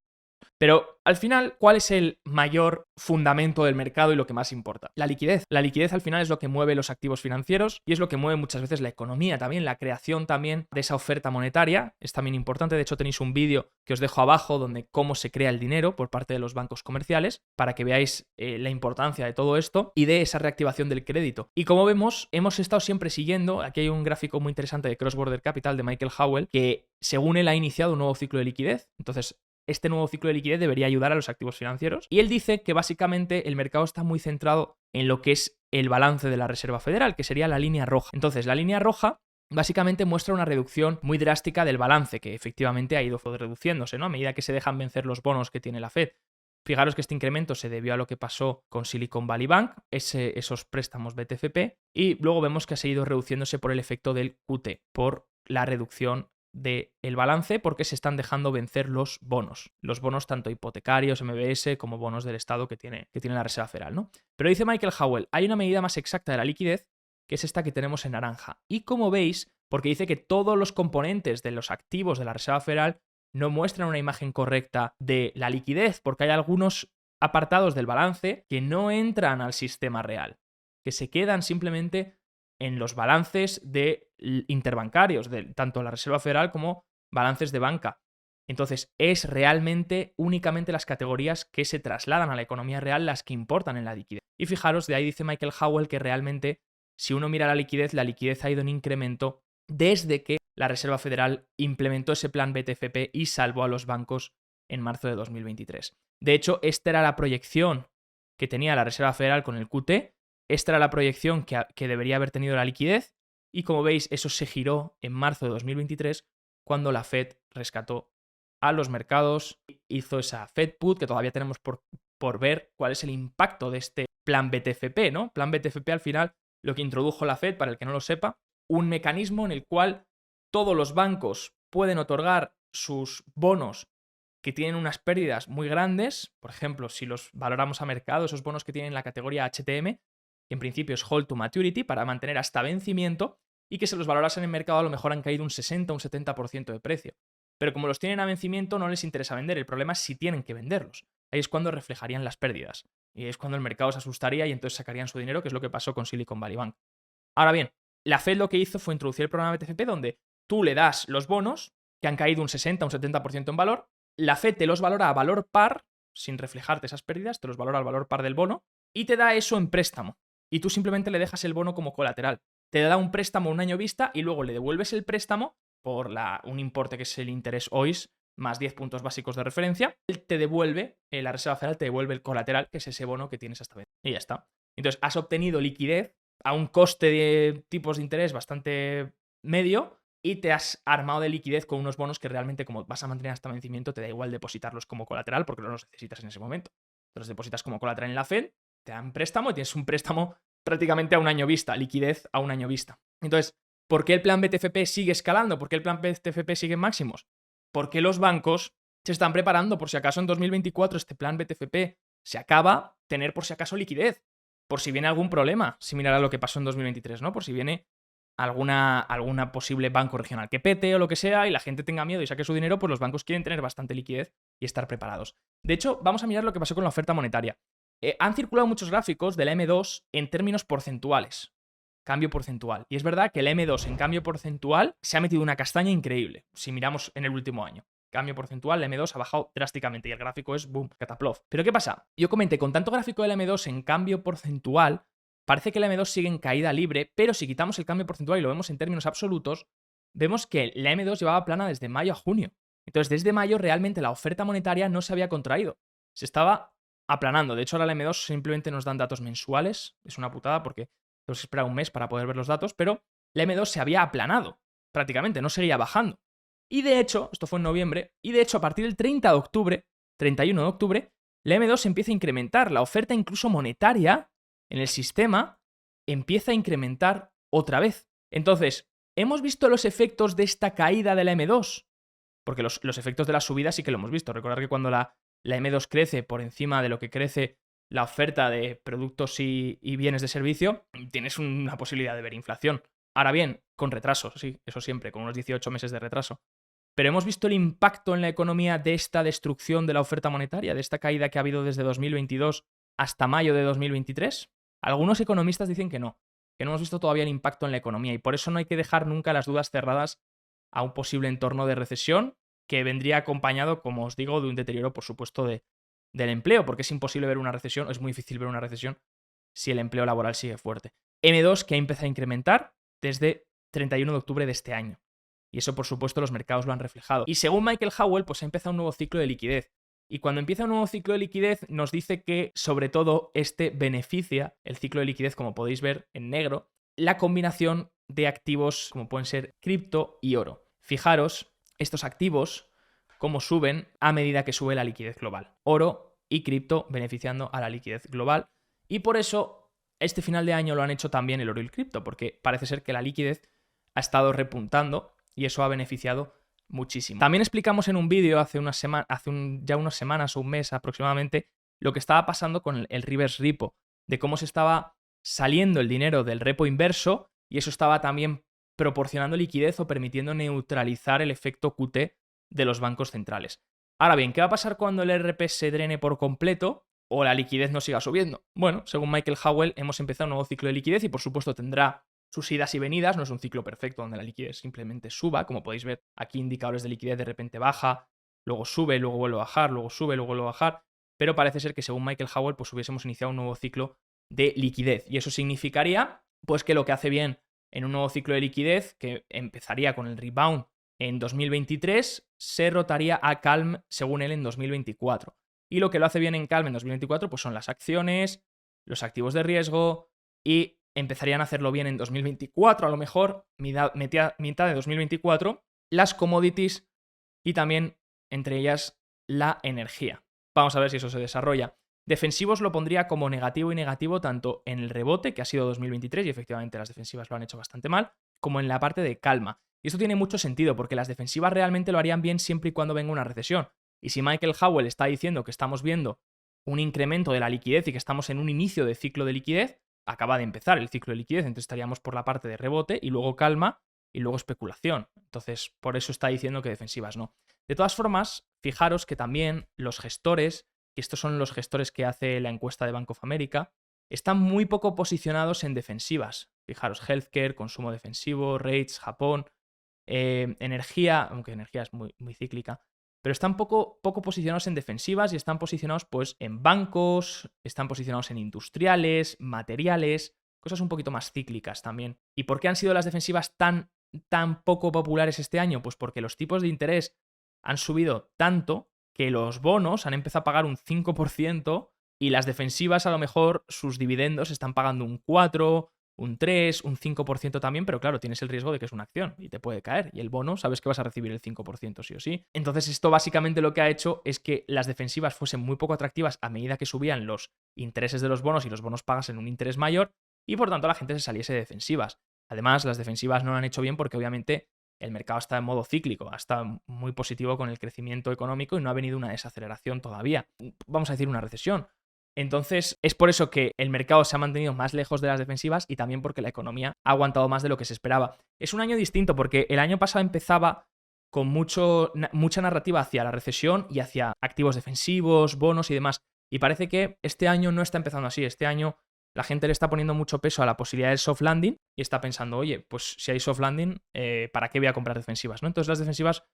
S1: Pero al final, ¿cuál es el mayor fundamento del mercado y lo que más importa? La liquidez. La liquidez al final es lo que mueve los activos financieros y es lo que mueve muchas veces la economía también, la creación también de esa oferta monetaria. Es también importante. De hecho, tenéis un vídeo que os dejo abajo donde cómo se crea el dinero por parte de los bancos comerciales para que veáis la importancia de todo esto y de esa reactivación del crédito. Y como vemos, hemos estado siempre siguiendo, aquí hay un gráfico muy interesante de Cross Border Capital de Michael Howell, que según él ha iniciado un nuevo ciclo de liquidez. Entonces, este nuevo ciclo de liquidez debería ayudar a los activos financieros. Y él dice que básicamente el mercado está muy centrado en lo que es el balance de la Reserva Federal, que sería la línea roja. Entonces, la línea roja básicamente muestra una reducción muy drástica del balance, que efectivamente ha ido reduciéndose, ¿no? A medida que se dejan vencer los bonos que tiene la Fed. Fijaros que este incremento se debió a lo que pasó con Silicon Valley Bank, esos préstamos BTFP, y luego vemos que ha seguido reduciéndose por el efecto del QT, por la reducción del balance, porque se están dejando vencer los bonos tanto hipotecarios, MBS, como bonos del Estado que tiene la Reserva Federal, ¿no? Pero dice Michael Howell, hay una medida más exacta de la liquidez, que es esta que tenemos en naranja. Y como veis, porque dice que todos los componentes de los activos de la Reserva Federal no muestran una imagen correcta de la liquidez, porque hay algunos apartados del balance que no entran al sistema real, que se quedan simplemente en los balances de interbancarios, de tanto la Reserva Federal como balances de banca. Entonces, es realmente únicamente las categorías que se trasladan a la economía real las que importan en la liquidez. Y fijaros, de ahí dice Michael Howell que realmente, si uno mira la liquidez ha ido en incremento desde que la Reserva Federal implementó ese plan BTFP y salvó a los bancos en marzo de 2023. De hecho, esta era la proyección que tenía la Reserva Federal con el QT. Esta era la proyección que debería haber tenido la liquidez y como veis eso se giró en marzo de 2023 cuando la Fed rescató a los mercados, hizo esa Fed Put que todavía tenemos por ver cuál es el impacto de este plan BTFP, ¿no? Plan BTFP al final lo que introdujo la Fed, para el que no lo sepa, un mecanismo en el cual todos los bancos pueden otorgar sus bonos que tienen unas pérdidas muy grandes. Por ejemplo, si los valoramos a mercado, esos bonos que tienen la categoría HTM, que en principio es Hold to Maturity, para mantener hasta vencimiento, y que se los valorasen en mercado a lo mejor han caído un 60 o un 70% de precio. Pero como los tienen a vencimiento no les interesa vender, el problema es si tienen que venderlos. Ahí es cuando reflejarían las pérdidas. Y es cuando el mercado se asustaría y entonces sacarían su dinero, que es lo que pasó con Silicon Valley Bank. Ahora bien, la Fed lo que hizo fue introducir el programa BTFP donde tú le das los bonos, que han caído un 60 o un 70% en valor, la Fed te los valora a valor par, sin reflejarte esas pérdidas, te los valora al valor par del bono, y te da eso en préstamo. Y tú simplemente le dejas el bono como colateral. Te da un préstamo a un año vista y luego le devuelves el préstamo por un importe que es el interés OIS más 10 puntos básicos de referencia. Él te devuelve, la Reserva Federal te devuelve el colateral, que es ese bono que tienes hasta vez. Y ya está. Entonces has obtenido liquidez a un coste de tipos de interés bastante medio y te has armado de liquidez con unos bonos que realmente, como vas a mantener hasta vencimiento, te da igual depositarlos como colateral porque no los necesitas en ese momento. Te los depositas como colateral en la Fed, te dan préstamo y tienes un préstamo prácticamente a un año vista, liquidez a un año vista. Entonces, ¿por qué el plan BTFP sigue escalando? ¿Por qué el plan BTFP sigue en máximos? Porque los bancos se están preparando por si acaso en 2024 este plan BTFP se acaba, tener por si acaso liquidez, por si viene algún problema, similar a lo que pasó en 2023, ¿no? Por si viene alguna posible banco regional que pete o lo que sea y la gente tenga miedo y saque su dinero, pues los bancos quieren tener bastante liquidez y estar preparados. De hecho, vamos a mirar lo que pasó con la oferta monetaria. Han circulado muchos gráficos de la M2 en términos porcentuales, cambio porcentual. Y es verdad que el M2 en cambio porcentual se ha metido una castaña increíble, si miramos en el último año. Cambio porcentual, la M2 ha bajado drásticamente y el gráfico es boom, cataplof. Pero ¿qué pasa? Yo comenté, con tanto gráfico de la M2 en cambio porcentual, parece que la M2 sigue en caída libre, pero si quitamos el cambio porcentual y lo vemos en términos absolutos, vemos que la M2 llevaba plana desde mayo a junio. Entonces, desde mayo realmente la oferta monetaria no se había contraído. Se estaba aplanando. De hecho, ahora la M2 simplemente nos dan datos mensuales. Es una putada porque tenemos que esperar un mes para poder ver los datos, pero la M2 se había aplanado prácticamente, no seguía bajando. Y de hecho, esto fue en noviembre, y de hecho a partir del 30 de octubre, 31 de octubre, la M2 empieza a incrementar. La oferta incluso monetaria en el sistema empieza a incrementar otra vez. Entonces, ¿hemos visto los efectos de esta caída de la M2? Porque los efectos de la subida sí que lo hemos visto. Recordad que cuando la M2 crece por encima de lo que crece la oferta de productos y bienes de servicio, tienes una posibilidad de ver inflación. Ahora bien, con retraso, sí, eso siempre, con unos 18 meses de retraso. Pero hemos visto el impacto en la economía de esta destrucción de la oferta monetaria, de esta caída que ha habido desde 2022 hasta mayo de 2023. Algunos economistas dicen que no hemos visto todavía el impacto en la economía y por eso no hay que dejar nunca las dudas cerradas a un posible entorno de recesión que vendría acompañado, como os digo, de un deterioro, por supuesto, del empleo, porque es imposible ver una recesión, es muy difícil ver una recesión si el empleo laboral sigue fuerte. M2 que ha empezado a incrementar desde 31 de octubre de este año. Y eso, por supuesto, los mercados lo han reflejado. Y según Michael Howell, pues ha empezado un nuevo ciclo de liquidez. Y cuando empieza un nuevo ciclo de liquidez, nos dice que, sobre todo, este beneficia, el ciclo de liquidez, como podéis ver en negro, la combinación de activos como pueden ser cripto y oro. Fijaros, estos activos, cómo suben a medida que sube la liquidez global. Oro y cripto beneficiando a la liquidez global. Y por eso, este final de año lo han hecho también el oro y el cripto, porque parece ser que la liquidez ha estado repuntando y eso ha beneficiado muchísimo. También explicamos en un vídeo hace ya unas semanas o un mes aproximadamente lo que estaba pasando con el reverse repo, de cómo se estaba saliendo el dinero del repo inverso y eso estaba también proporcionando liquidez o permitiendo neutralizar el efecto QT de los bancos centrales. Ahora bien, ¿qué va a pasar cuando el RP se drene por completo o la liquidez no siga subiendo? Bueno, según Michael Howell, hemos empezado un nuevo ciclo de liquidez y por supuesto tendrá sus idas y venidas, no es un ciclo perfecto donde la liquidez simplemente suba, como podéis ver aquí indicadores de liquidez de repente baja, luego sube, luego vuelve a bajar, luego sube, luego vuelve a bajar, pero parece ser que según Michael Howell pues hubiésemos iniciado un nuevo ciclo de liquidez y eso significaría pues que lo que hace bien en un nuevo ciclo de liquidez que empezaría con el rebound en 2023 se rotaría a Calm según él en 2024 y lo que lo hace bien en Calm en 2024 pues son las acciones, los activos de riesgo y empezarían a hacerlo bien en 2024, a lo mejor, mitad de 2024, las commodities y también, entre ellas, la energía. Vamos a ver si eso se desarrolla. Defensivos lo pondría como negativo y negativo tanto en el rebote, que ha sido 2023, y efectivamente las defensivas lo han hecho bastante mal, como en la parte de calma. Y esto tiene mucho sentido, porque las defensivas realmente lo harían bien siempre y cuando venga una recesión. Y si Michael Howell está diciendo que estamos viendo un incremento de la liquidez y que estamos en un inicio de ciclo de liquidez, acaba de empezar el ciclo de liquidez, entonces estaríamos por la parte de rebote y luego calma y luego especulación. Entonces, por eso está diciendo que defensivas no. De todas formas, fijaros que también los gestores, y estos son los gestores que hace la encuesta de Bank of America, están muy poco posicionados en defensivas. Fijaros, healthcare, consumo defensivo, rates, Japón, energía, aunque energía es muy cíclica, pero están poco posicionados en defensivas y están posicionados pues en bancos, están posicionados en industriales, materiales, cosas un poquito más cíclicas también. ¿Y por qué han sido las defensivas tan poco populares este año? Pues porque los tipos de interés han subido tanto que los bonos han empezado a pagar un 5% y las defensivas a lo mejor sus dividendos están pagando un 4%, un 3, un 5% también, pero claro, tienes el riesgo de que es una acción y te puede caer. Y el bono, sabes que vas a recibir el 5% sí o sí. Entonces, esto básicamente lo que ha hecho es que las defensivas fuesen muy poco atractivas a medida que subían los intereses de los bonos y los bonos pagasen un interés mayor y por tanto la gente se saliese de defensivas. Además, las defensivas no lo han hecho bien porque obviamente el mercado está en modo cíclico, está muy positivo con el crecimiento económico y no ha venido una desaceleración todavía. Vamos a decir una recesión. Entonces, es por eso que el mercado se ha mantenido más lejos de las defensivas y también porque la economía ha aguantado más de lo que se esperaba. Es un año distinto porque el año pasado empezaba con mucha narrativa hacia la recesión y hacia activos defensivos, bonos y demás. Y parece que este año no está empezando así. Este año la gente le está poniendo mucho peso a la posibilidad del soft landing y está pensando, oye, pues si hay soft landing, ¿para qué voy a comprar defensivas? ¿No? Entonces las defensivas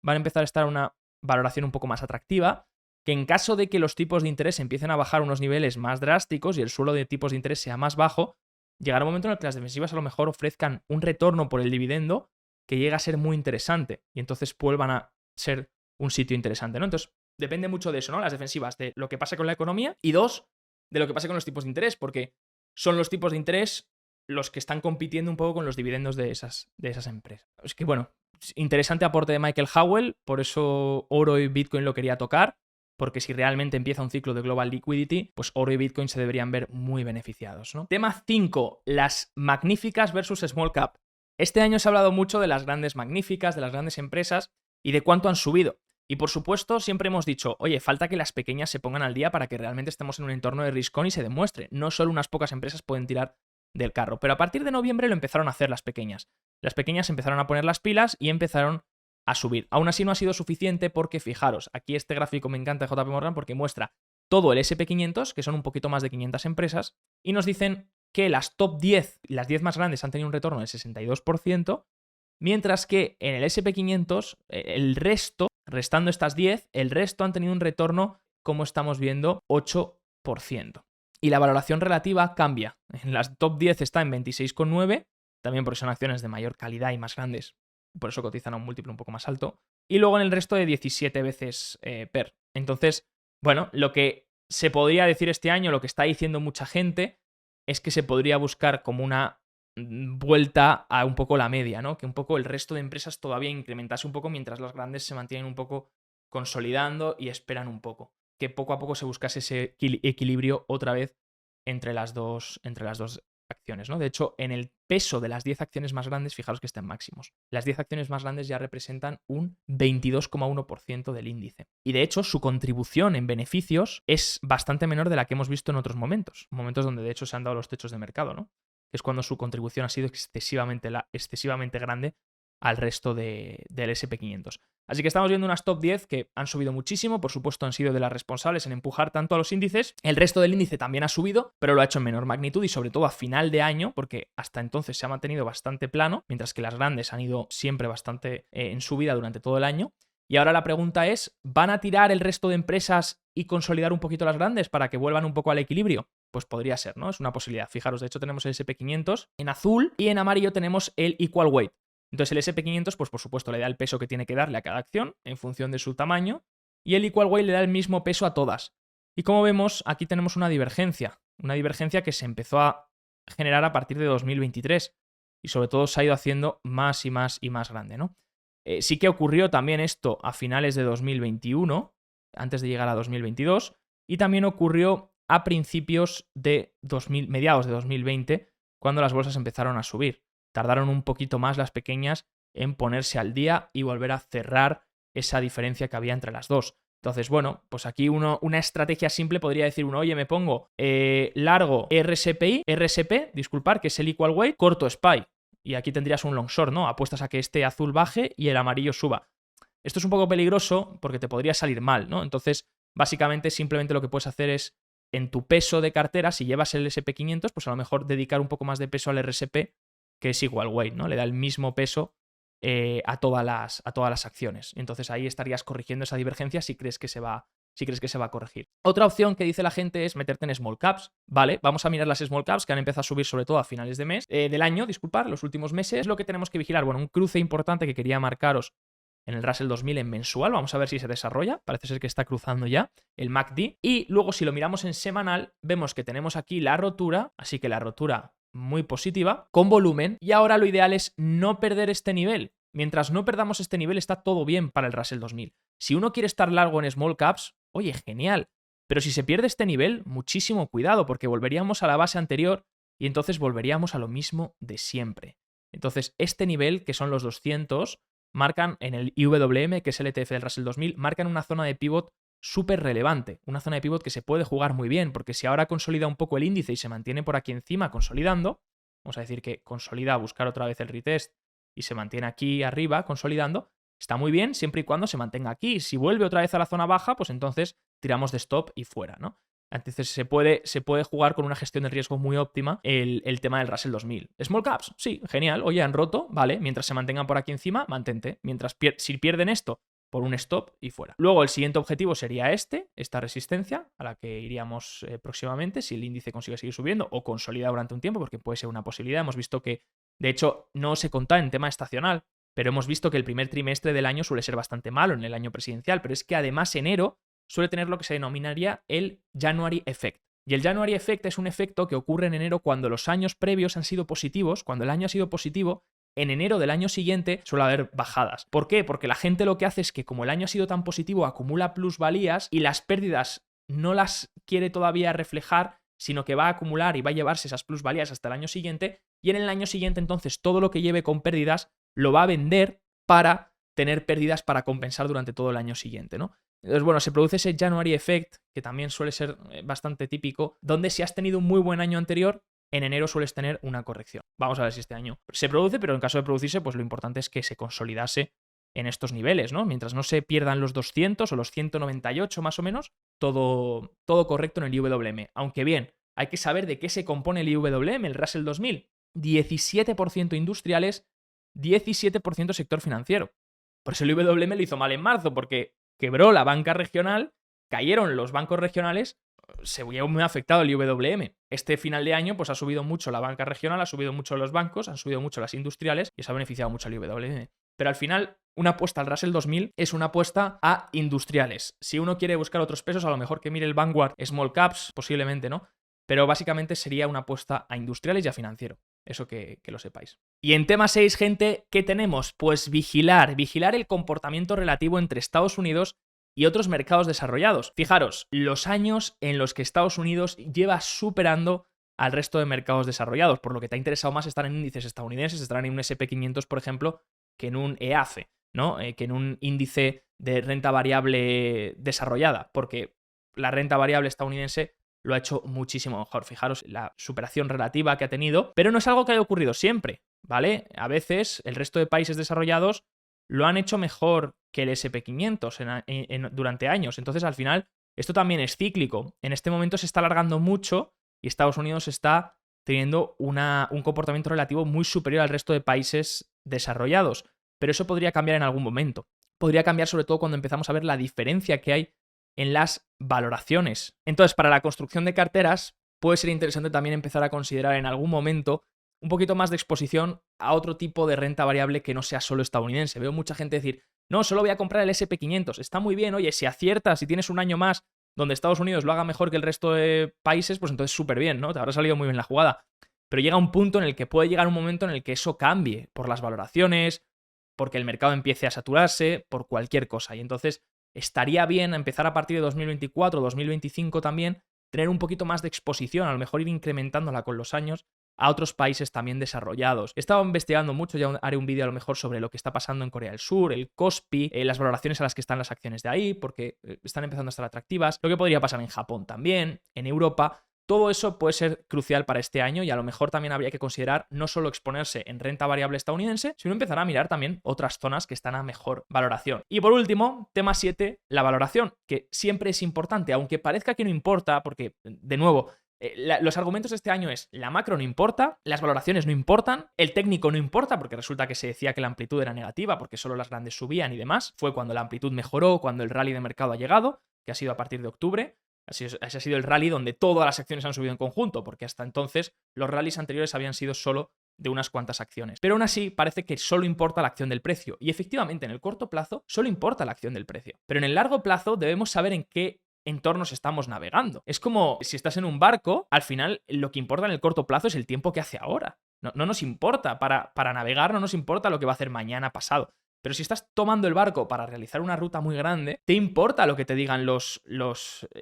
S1: van a empezar a estar en una valoración un poco más atractiva, que en caso de que los tipos de interés empiecen a bajar a unos niveles más drásticos y el suelo de tipos de interés sea más bajo, llegará un momento en el que las defensivas a lo mejor ofrezcan un retorno por el dividendo que llega a ser muy interesante y entonces vuelvan a ser un sitio interesante, ¿no? Entonces, depende mucho de eso, ¿no? Las defensivas, de lo que pasa con la economía y dos, de lo que pasa con los tipos de interés, porque son los tipos de interés los que están compitiendo un poco con los dividendos de esas empresas. Es que, bueno, interesante aporte de Michael Howell, por eso oro y Bitcoin lo quería tocar, porque si realmente empieza un ciclo de global liquidity, pues oro y Bitcoin se deberían ver muy beneficiados, ¿no? Tema 5, las magníficas versus small cap. Este año se ha hablado mucho de las grandes magníficas, de las grandes empresas y de cuánto han subido. Y por supuesto, siempre hemos dicho, oye, falta que las pequeñas se pongan al día para que realmente estemos en un entorno de risk on y se demuestre. No solo unas pocas empresas pueden tirar del carro. Pero a partir de noviembre lo empezaron a hacer las pequeñas. Las pequeñas empezaron a poner las pilas y empezaron a subir. Aún así no ha sido suficiente porque, fijaros, aquí este gráfico me encanta de JP Morgan porque muestra todo el SP500, que son un poquito más de 500 empresas, y nos dicen que las top 10, las 10 más grandes han tenido un retorno del 62%, mientras que en el SP500, el resto, restando estas 10, el resto han tenido un retorno, como estamos viendo, 8%. Y la valoración relativa cambia. En las top 10 está en 26,9, también porque son acciones de mayor calidad y más grandes, por eso cotizan a un múltiplo un poco más alto. Y luego en el resto de 17 veces PER. Entonces, bueno, lo que se podría decir este año, lo que está diciendo mucha gente, es que se podría buscar como una vuelta a un poco la media, ¿no? Que un poco el resto de empresas todavía incrementase un poco mientras las grandes se mantienen un poco consolidando y esperan un poco. Que poco a poco se buscase ese equilibrio otra vez entre las dos acciones, ¿no? De hecho, en el peso de las 10 acciones más grandes, fijaros que están máximos. Las 10 acciones más grandes ya representan un 22,1% del índice. Y de hecho, su contribución en beneficios es bastante menor de la que hemos visto en otros momentos. Momentos donde de hecho se han dado los techos de mercado, ¿no? Es cuando su contribución ha sido excesivamente grande al resto del SP500. Así que estamos viendo unas top 10 que han subido muchísimo, por supuesto han sido de las responsables en empujar tanto a los índices. El resto del índice también ha subido, pero lo ha hecho en menor magnitud y sobre todo a final de año, porque hasta entonces se ha mantenido bastante plano, mientras que las grandes han ido siempre bastante en subida durante todo el año. Y ahora la pregunta es, ¿van a tirar el resto de empresas y consolidar un poquito las grandes para que vuelvan un poco al equilibrio? Pues podría ser, ¿no? Es una posibilidad. Fijaros, de hecho tenemos el SP500 en azul y en amarillo tenemos el Equal Weight. Entonces el SP500, pues por supuesto, le da el peso que tiene que darle a cada acción en función de su tamaño y el Equal Weight le da el mismo peso a todas. Y como vemos, aquí tenemos una divergencia que se empezó a generar a partir de 2023 y sobre todo se ha ido haciendo más y más y más grande, ¿no? Sí que ocurrió también esto a finales de 2021, antes de llegar a 2022, y también ocurrió a principios de mediados de 2020, cuando las bolsas empezaron a subir. Tardaron un poquito más las pequeñas en ponerse al día y volver a cerrar esa diferencia que había entre las dos. Entonces, bueno, pues aquí una estrategia simple podría decir uno, oye, me pongo largo RSP, disculpar, que es el Equal Weight, corto SPY. Y aquí tendrías un long short, ¿no? Apuestas a que este azul baje y el amarillo suba. Esto es un poco peligroso porque te podría salir mal, ¿no? Entonces, básicamente, simplemente lo que puedes hacer es, en tu peso de cartera, si llevas el SP500, pues a lo mejor dedicar un poco más de peso al RSP, que es Equal Weight, ¿no? Le da el mismo peso a todas las acciones. Entonces ahí estarías corrigiendo esa divergencia si crees que se va a corregir. Otra opción que dice la gente es meterte en small caps, ¿vale? Vamos a mirar las small caps que han empezado a subir sobre todo a finales del año, los últimos meses. Es lo que tenemos que vigilar. Bueno, un cruce importante que quería marcaros en el Russell 2000 en mensual. Vamos a ver si se desarrolla. Parece ser que está cruzando ya el MACD. Y luego si lo miramos en semanal, vemos que tenemos aquí la rotura, así que la rotura muy positiva, con volumen, y ahora lo ideal es no perder este nivel. Mientras no perdamos este nivel está todo bien para el Russell 2000. Si uno quiere estar largo en small caps, oye, genial, pero si se pierde este nivel, muchísimo cuidado, porque volveríamos a la base anterior y entonces volveríamos a lo mismo de siempre. Entonces este nivel, que son los 200, marcan en el IWM, que es el ETF del Russell 2000, marcan una zona de pivot súper relevante, una zona de pivot que se puede jugar muy bien, porque si ahora consolida un poco el índice y se mantiene por aquí encima consolidando, vamos a decir que consolida a buscar otra vez el retest y se mantiene aquí arriba consolidando, está muy bien siempre y cuando se mantenga aquí. Si vuelve otra vez a la zona baja, pues entonces tiramos de stop y fuera, ¿no? Entonces se puede jugar con una gestión de riesgo muy óptima el tema del Russell 2000. Small caps, sí, genial, oye, han roto, vale, mientras se mantengan por aquí encima, mantente. Si pierden esto, por un stop y fuera. Luego el siguiente objetivo sería esta resistencia a la que iríamos próximamente si el índice consigue seguir subiendo o consolida durante un tiempo, porque puede ser una posibilidad. Hemos visto que, de hecho, no se conta en tema estacional. pero hemos visto que el primer trimestre del año suele ser bastante malo en el año presidencial, pero es que además enero suele tener lo que se denominaría el January Effect. Y el January Effect es un efecto que ocurre en enero cuando los años previos han sido positivos, cuando el año ha sido positivo, en enero del año siguiente suele haber bajadas. ¿Por qué? Porque la gente lo que hace es que como el año ha sido tan positivo, acumula plusvalías y las pérdidas no las quiere todavía reflejar, sino que va a acumular y va a llevarse esas plusvalías hasta el año siguiente, y en el año siguiente entonces todo lo que lleve con pérdidas lo va a vender para tener pérdidas para compensar durante todo el año siguiente, ¿no? Entonces, bueno, se produce ese January Effect, que también suele ser bastante típico, donde si has tenido un muy buen año anterior, en enero sueles tener una corrección. Vamos a ver si este año se produce, pero en caso de producirse, pues lo importante es que se consolidase en estos niveles, ¿no? Mientras no se pierdan los 200 o los 198 más o menos, todo correcto en el IWM. Aunque bien, hay que saber de qué se compone el IWM, el Russell 2000. 17% industriales, 17% sector financiero. Por eso el IWM lo hizo mal en marzo, porque quebró la banca regional, cayeron los bancos regionales, se vio muy afectado el IWM. Este final de año pues ha subido mucho la banca regional, ha subido mucho los bancos, han subido mucho las industriales y eso ha beneficiado mucho al IWM. Pero al final, una apuesta al Russell 2000 es una apuesta a industriales. Si uno quiere buscar otros pesos, a lo mejor que mire el Vanguard Small Caps, posiblemente, ¿no? Pero básicamente sería una apuesta a industriales y a financiero. Eso que lo sepáis. Y en tema 6, gente, ¿qué tenemos? Pues vigilar el comportamiento relativo entre Estados Unidos y otros mercados desarrollados. Fijaros, los años en los que Estados Unidos lleva superando al resto de mercados desarrollados, por lo que te ha interesado más estar en índices estadounidenses, estar en un SP500, por ejemplo, que en un EAFE, ¿no? Que en un índice de renta variable desarrollada, porque la renta variable estadounidense lo ha hecho muchísimo mejor. Fijaros la superación relativa que ha tenido, pero no es algo que haya ocurrido siempre, ¿vale? A veces el resto de países desarrollados lo han hecho mejor que el SP500 durante años. Entonces, al final, esto también es cíclico. En este momento se está alargando mucho y Estados Unidos está teniendo un comportamiento relativo muy superior al resto de países desarrollados. Pero eso podría cambiar en algún momento. Podría cambiar sobre todo cuando empezamos a ver la diferencia que hay en las valoraciones. Entonces, para la construcción de carteras, puede ser interesante también empezar a considerar en algún momento un poquito más de exposición a otro tipo de renta variable que no sea solo estadounidense. Veo mucha gente decir, no, solo voy a comprar el SP500. Está muy bien, oye, si aciertas, si tienes un año más donde Estados Unidos lo haga mejor que el resto de países, pues entonces súper bien, ¿no? Te habrá salido muy bien la jugada. Pero llega un punto en el que puede llegar un momento en el que eso cambie por las valoraciones, porque el mercado empiece a saturarse, por cualquier cosa. Y entonces estaría bien empezar a partir de 2024, 2025 también, tener un poquito más de exposición, a lo mejor ir incrementándola con los años a otros países también desarrollados. He estado investigando mucho, ya haré un vídeo a lo mejor sobre lo que está pasando en Corea del Sur, el KOSPI, las valoraciones a las que están las acciones de ahí, porque están empezando a estar atractivas, lo que podría pasar en Japón también, en Europa. Todo eso puede ser crucial para este año y a lo mejor también habría que considerar no solo exponerse en renta variable estadounidense, sino empezar a mirar también otras zonas que están a mejor valoración. Y por último, tema 7, la valoración, que siempre es importante, aunque parezca que no importa, porque, de nuevo, los argumentos de este año es la macro no importa, las valoraciones no importan, el técnico no importa, porque resulta que se decía que la amplitud era negativa porque solo las grandes subían y demás. Fue cuando la amplitud mejoró, cuando el rally de mercado ha llegado, que ha sido a partir de octubre. Ese ha sido el rally donde todas las acciones han subido en conjunto, porque hasta entonces los rallies anteriores habían sido solo de unas cuantas acciones. Pero aún así parece que solo importa la acción del precio. Y efectivamente, en el corto plazo solo importa la acción del precio. Pero en el largo plazo debemos saber en qué entornos estamos navegando. Es como si estás en un barco, al final lo que importa en el corto plazo es el tiempo que hace ahora. No nos importa, para navegar no nos importa lo que va a hacer mañana, pasado. Pero si estás tomando el barco para realizar una ruta muy grande, te importa lo que te digan los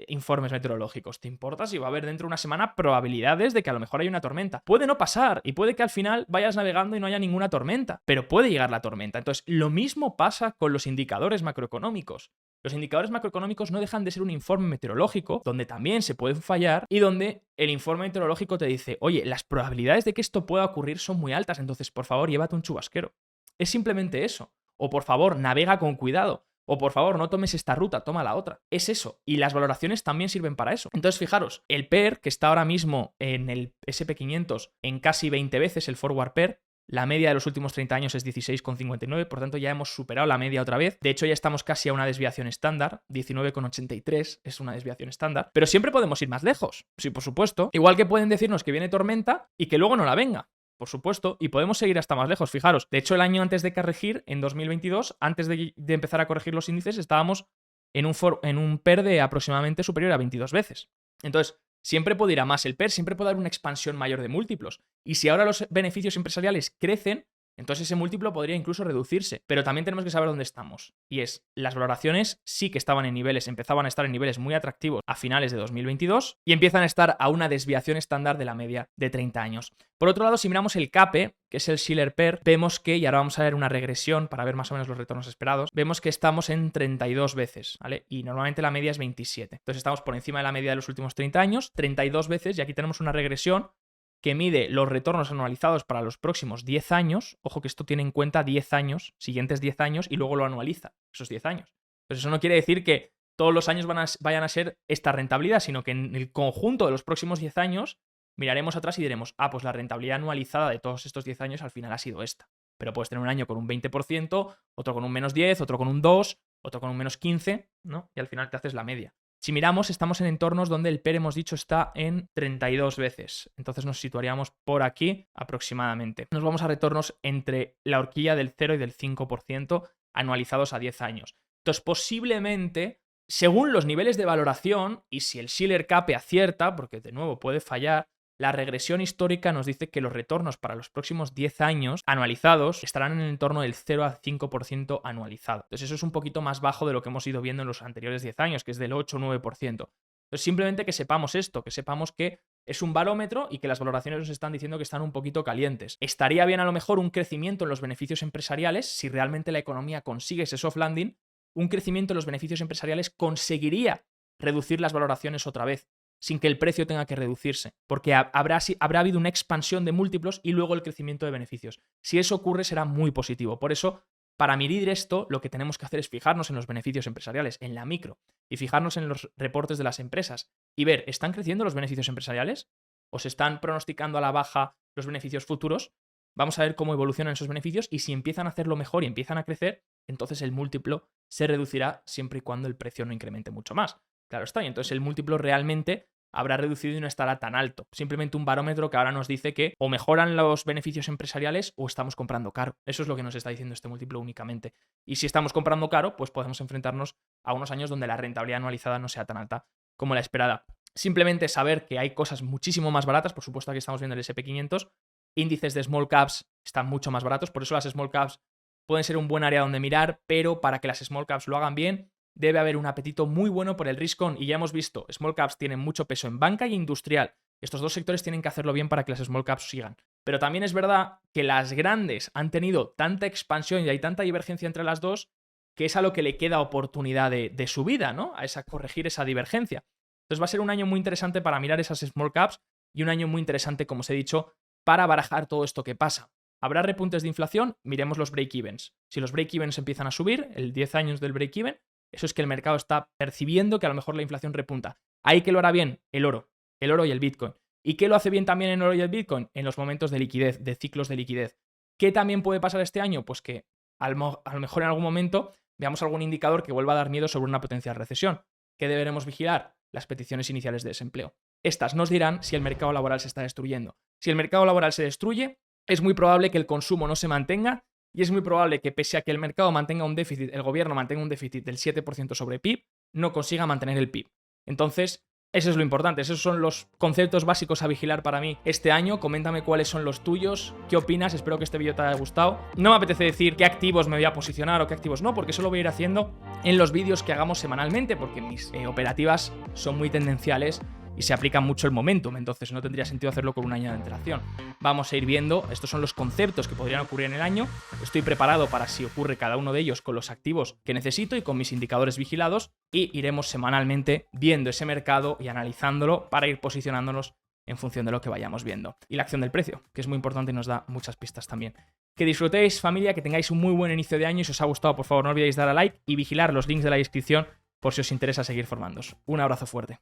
S1: informes meteorológicos. Te importa si va a haber dentro de una semana probabilidades de que a lo mejor hay una tormenta. Puede no pasar y puede que al final vayas navegando y no haya ninguna tormenta, pero puede llegar la tormenta. Entonces, lo mismo pasa con los indicadores macroeconómicos. Los indicadores macroeconómicos no dejan de ser un informe meteorológico donde también se pueden fallar y donde el informe meteorológico te dice, oye, las probabilidades de que esto pueda ocurrir son muy altas, entonces por favor llévate un chubasquero. Es simplemente eso. O por favor, navega con cuidado. O por favor, no tomes esta ruta, toma la otra. Es eso. Y las valoraciones también sirven para eso. Entonces, fijaros, el PER, que está ahora mismo en el SP500 en casi 20 veces el forward PER, la media de los últimos 30 años es 16,59, por tanto ya hemos superado la media otra vez. De hecho, ya estamos casi a una desviación estándar, 19,83 es una desviación estándar. Pero siempre podemos ir más lejos, sí, por supuesto. Igual que pueden decirnos que viene tormenta y que luego no la venga. por supuesto, y podemos seguir hasta más lejos, fijaros. De hecho, el año antes de corregir, en 2022, antes de empezar a corregir los índices, estábamos en un PER de aproximadamente superior a 22 veces. Entonces, siempre puede ir a más el PER, siempre puede haber una expansión mayor de múltiplos. Y si ahora los beneficios empresariales crecen, entonces ese múltiplo podría incluso reducirse. Pero también tenemos que saber dónde estamos. Y es, las valoraciones sí que estaban en niveles, empezaban a estar en niveles muy atractivos a finales de 2022 y empiezan a estar a una desviación estándar de la media de 30 años. Por otro lado, si miramos el CAPE, que es el Shiller PER, vemos que, y ahora vamos a ver una regresión para ver más o menos los retornos esperados, vemos que estamos en 32 veces, ¿vale? Y normalmente la media es 27. Entonces estamos por encima de la media de los últimos 30 años, 32 veces, y aquí tenemos una regresión que mide los retornos anualizados para los próximos 10 años. Ojo que esto tiene en cuenta 10 años, siguientes 10 años, y luego lo anualiza, esos 10 años. Entonces eso no quiere decir que todos los años vayan a ser esta rentabilidad, sino que en el conjunto de los próximos 10 años miraremos atrás y diremos, pues la rentabilidad anualizada de todos estos 10 años al final ha sido esta. Pero puedes tener un año con un 20%, otro con un menos 10, otro con un 2, otro con un menos 15, ¿no? Y al final te haces la media. Si miramos, estamos en entornos donde el PER, hemos dicho, está en 32 veces. Entonces nos situaríamos por aquí aproximadamente. Nos vamos a retornos entre la horquilla del 0 y del 5% anualizados a 10 años. Entonces, posiblemente, según los niveles de valoración, y si el Shiller CAPE acierta, porque de nuevo puede fallar, la regresión histórica nos dice que los retornos para los próximos 10 años anualizados estarán en el entorno del 0 al 5% anualizado. Entonces eso es un poquito más bajo de lo que hemos ido viendo en los anteriores 10 años, que es del 8 o 9%. Entonces simplemente que sepamos esto, que sepamos que es un barómetro y que las valoraciones nos están diciendo que están un poquito calientes. Estaría bien a lo mejor un crecimiento en los beneficios empresariales, si realmente la economía consigue ese soft landing, un crecimiento en los beneficios empresariales conseguiría reducir las valoraciones otra vez, sin que el precio tenga que reducirse, porque habrá habido una expansión de múltiplos y luego el crecimiento de beneficios. Si eso ocurre, será muy positivo. Por eso, para medir esto, lo que tenemos que hacer es fijarnos en los beneficios empresariales, en la micro, y fijarnos en los reportes de las empresas y ver, ¿están creciendo los beneficios empresariales? ¿O se están pronosticando a la baja los beneficios futuros? Vamos a ver cómo evolucionan esos beneficios y si empiezan a hacerlo mejor y empiezan a crecer, entonces el múltiplo se reducirá siempre y cuando el precio no incremente mucho más. Claro está, y entonces el múltiplo realmente habrá reducido y no estará tan alto. Simplemente un barómetro que ahora nos dice que o mejoran los beneficios empresariales o estamos comprando caro. Eso es lo que nos está diciendo este múltiplo únicamente. Y si estamos comprando caro, pues podemos enfrentarnos a unos años donde la rentabilidad anualizada no sea tan alta como la esperada. Simplemente saber que hay cosas muchísimo más baratas. Por supuesto, aquí estamos viendo el SP500. Índices de small caps están mucho más baratos. Por eso las small caps pueden ser un buen área donde mirar, pero para que las small caps lo hagan bien, debe haber un apetito muy bueno por el risk on, y ya hemos visto, small caps tienen mucho peso en banca y industrial. Estos dos sectores tienen que hacerlo bien para que las small caps sigan. Pero también es verdad que las grandes han tenido tanta expansión y hay tanta divergencia entre las dos que es a lo que le queda oportunidad de subida, ¿no? A corregir esa divergencia. Entonces va a ser un año muy interesante para mirar esas small caps y un año muy interesante, como os he dicho, para barajar todo esto que pasa. ¿Habrá repuntes de inflación? Miremos los break-evens. Si los break-evens empiezan a subir, el 10 años del break-even, eso es que el mercado está percibiendo que a lo mejor la inflación repunta. Ahí que lo hará bien el oro y el Bitcoin. ¿Y qué lo hace bien también en oro y el Bitcoin? En los momentos de liquidez, de ciclos de liquidez. ¿Qué también puede pasar este año? Pues que a lo mejor en algún momento veamos algún indicador que vuelva a dar miedo sobre una potencial recesión. ¿Qué deberemos vigilar? Las peticiones iniciales de desempleo. Estas nos dirán si el mercado laboral se está destruyendo. Si el mercado laboral se destruye, es muy probable que el consumo no se mantenga. Y es muy probable que pese a que el mercado mantenga un déficit, el gobierno mantenga un déficit del 7% sobre PIB, no consiga mantener el PIB. Entonces, eso es lo importante. Esos son los conceptos básicos a vigilar para mí este año. Coméntame cuáles son los tuyos, qué opinas, espero que este vídeo te haya gustado. No me apetece decir qué activos me voy a posicionar o qué activos no, porque eso lo voy a ir haciendo en los vídeos que hagamos semanalmente, porque mis operativas son muy tendenciales y se aplica mucho el momentum, entonces no tendría sentido hacerlo con un año de antelación. Vamos a ir viendo, estos son los conceptos que podrían ocurrir en el año, estoy preparado para si ocurre cada uno de ellos con los activos que necesito y con mis indicadores vigilados, y iremos semanalmente viendo ese mercado y analizándolo para ir posicionándonos en función de lo que vayamos viendo. Y la acción del precio, que es muy importante y nos da muchas pistas también. Que disfrutéis, familia, que tengáis un muy buen inicio de año, y si os ha gustado, por favor, no olvidéis dar a like y vigilar los links de la descripción por si os interesa seguir formándoos. Un abrazo fuerte.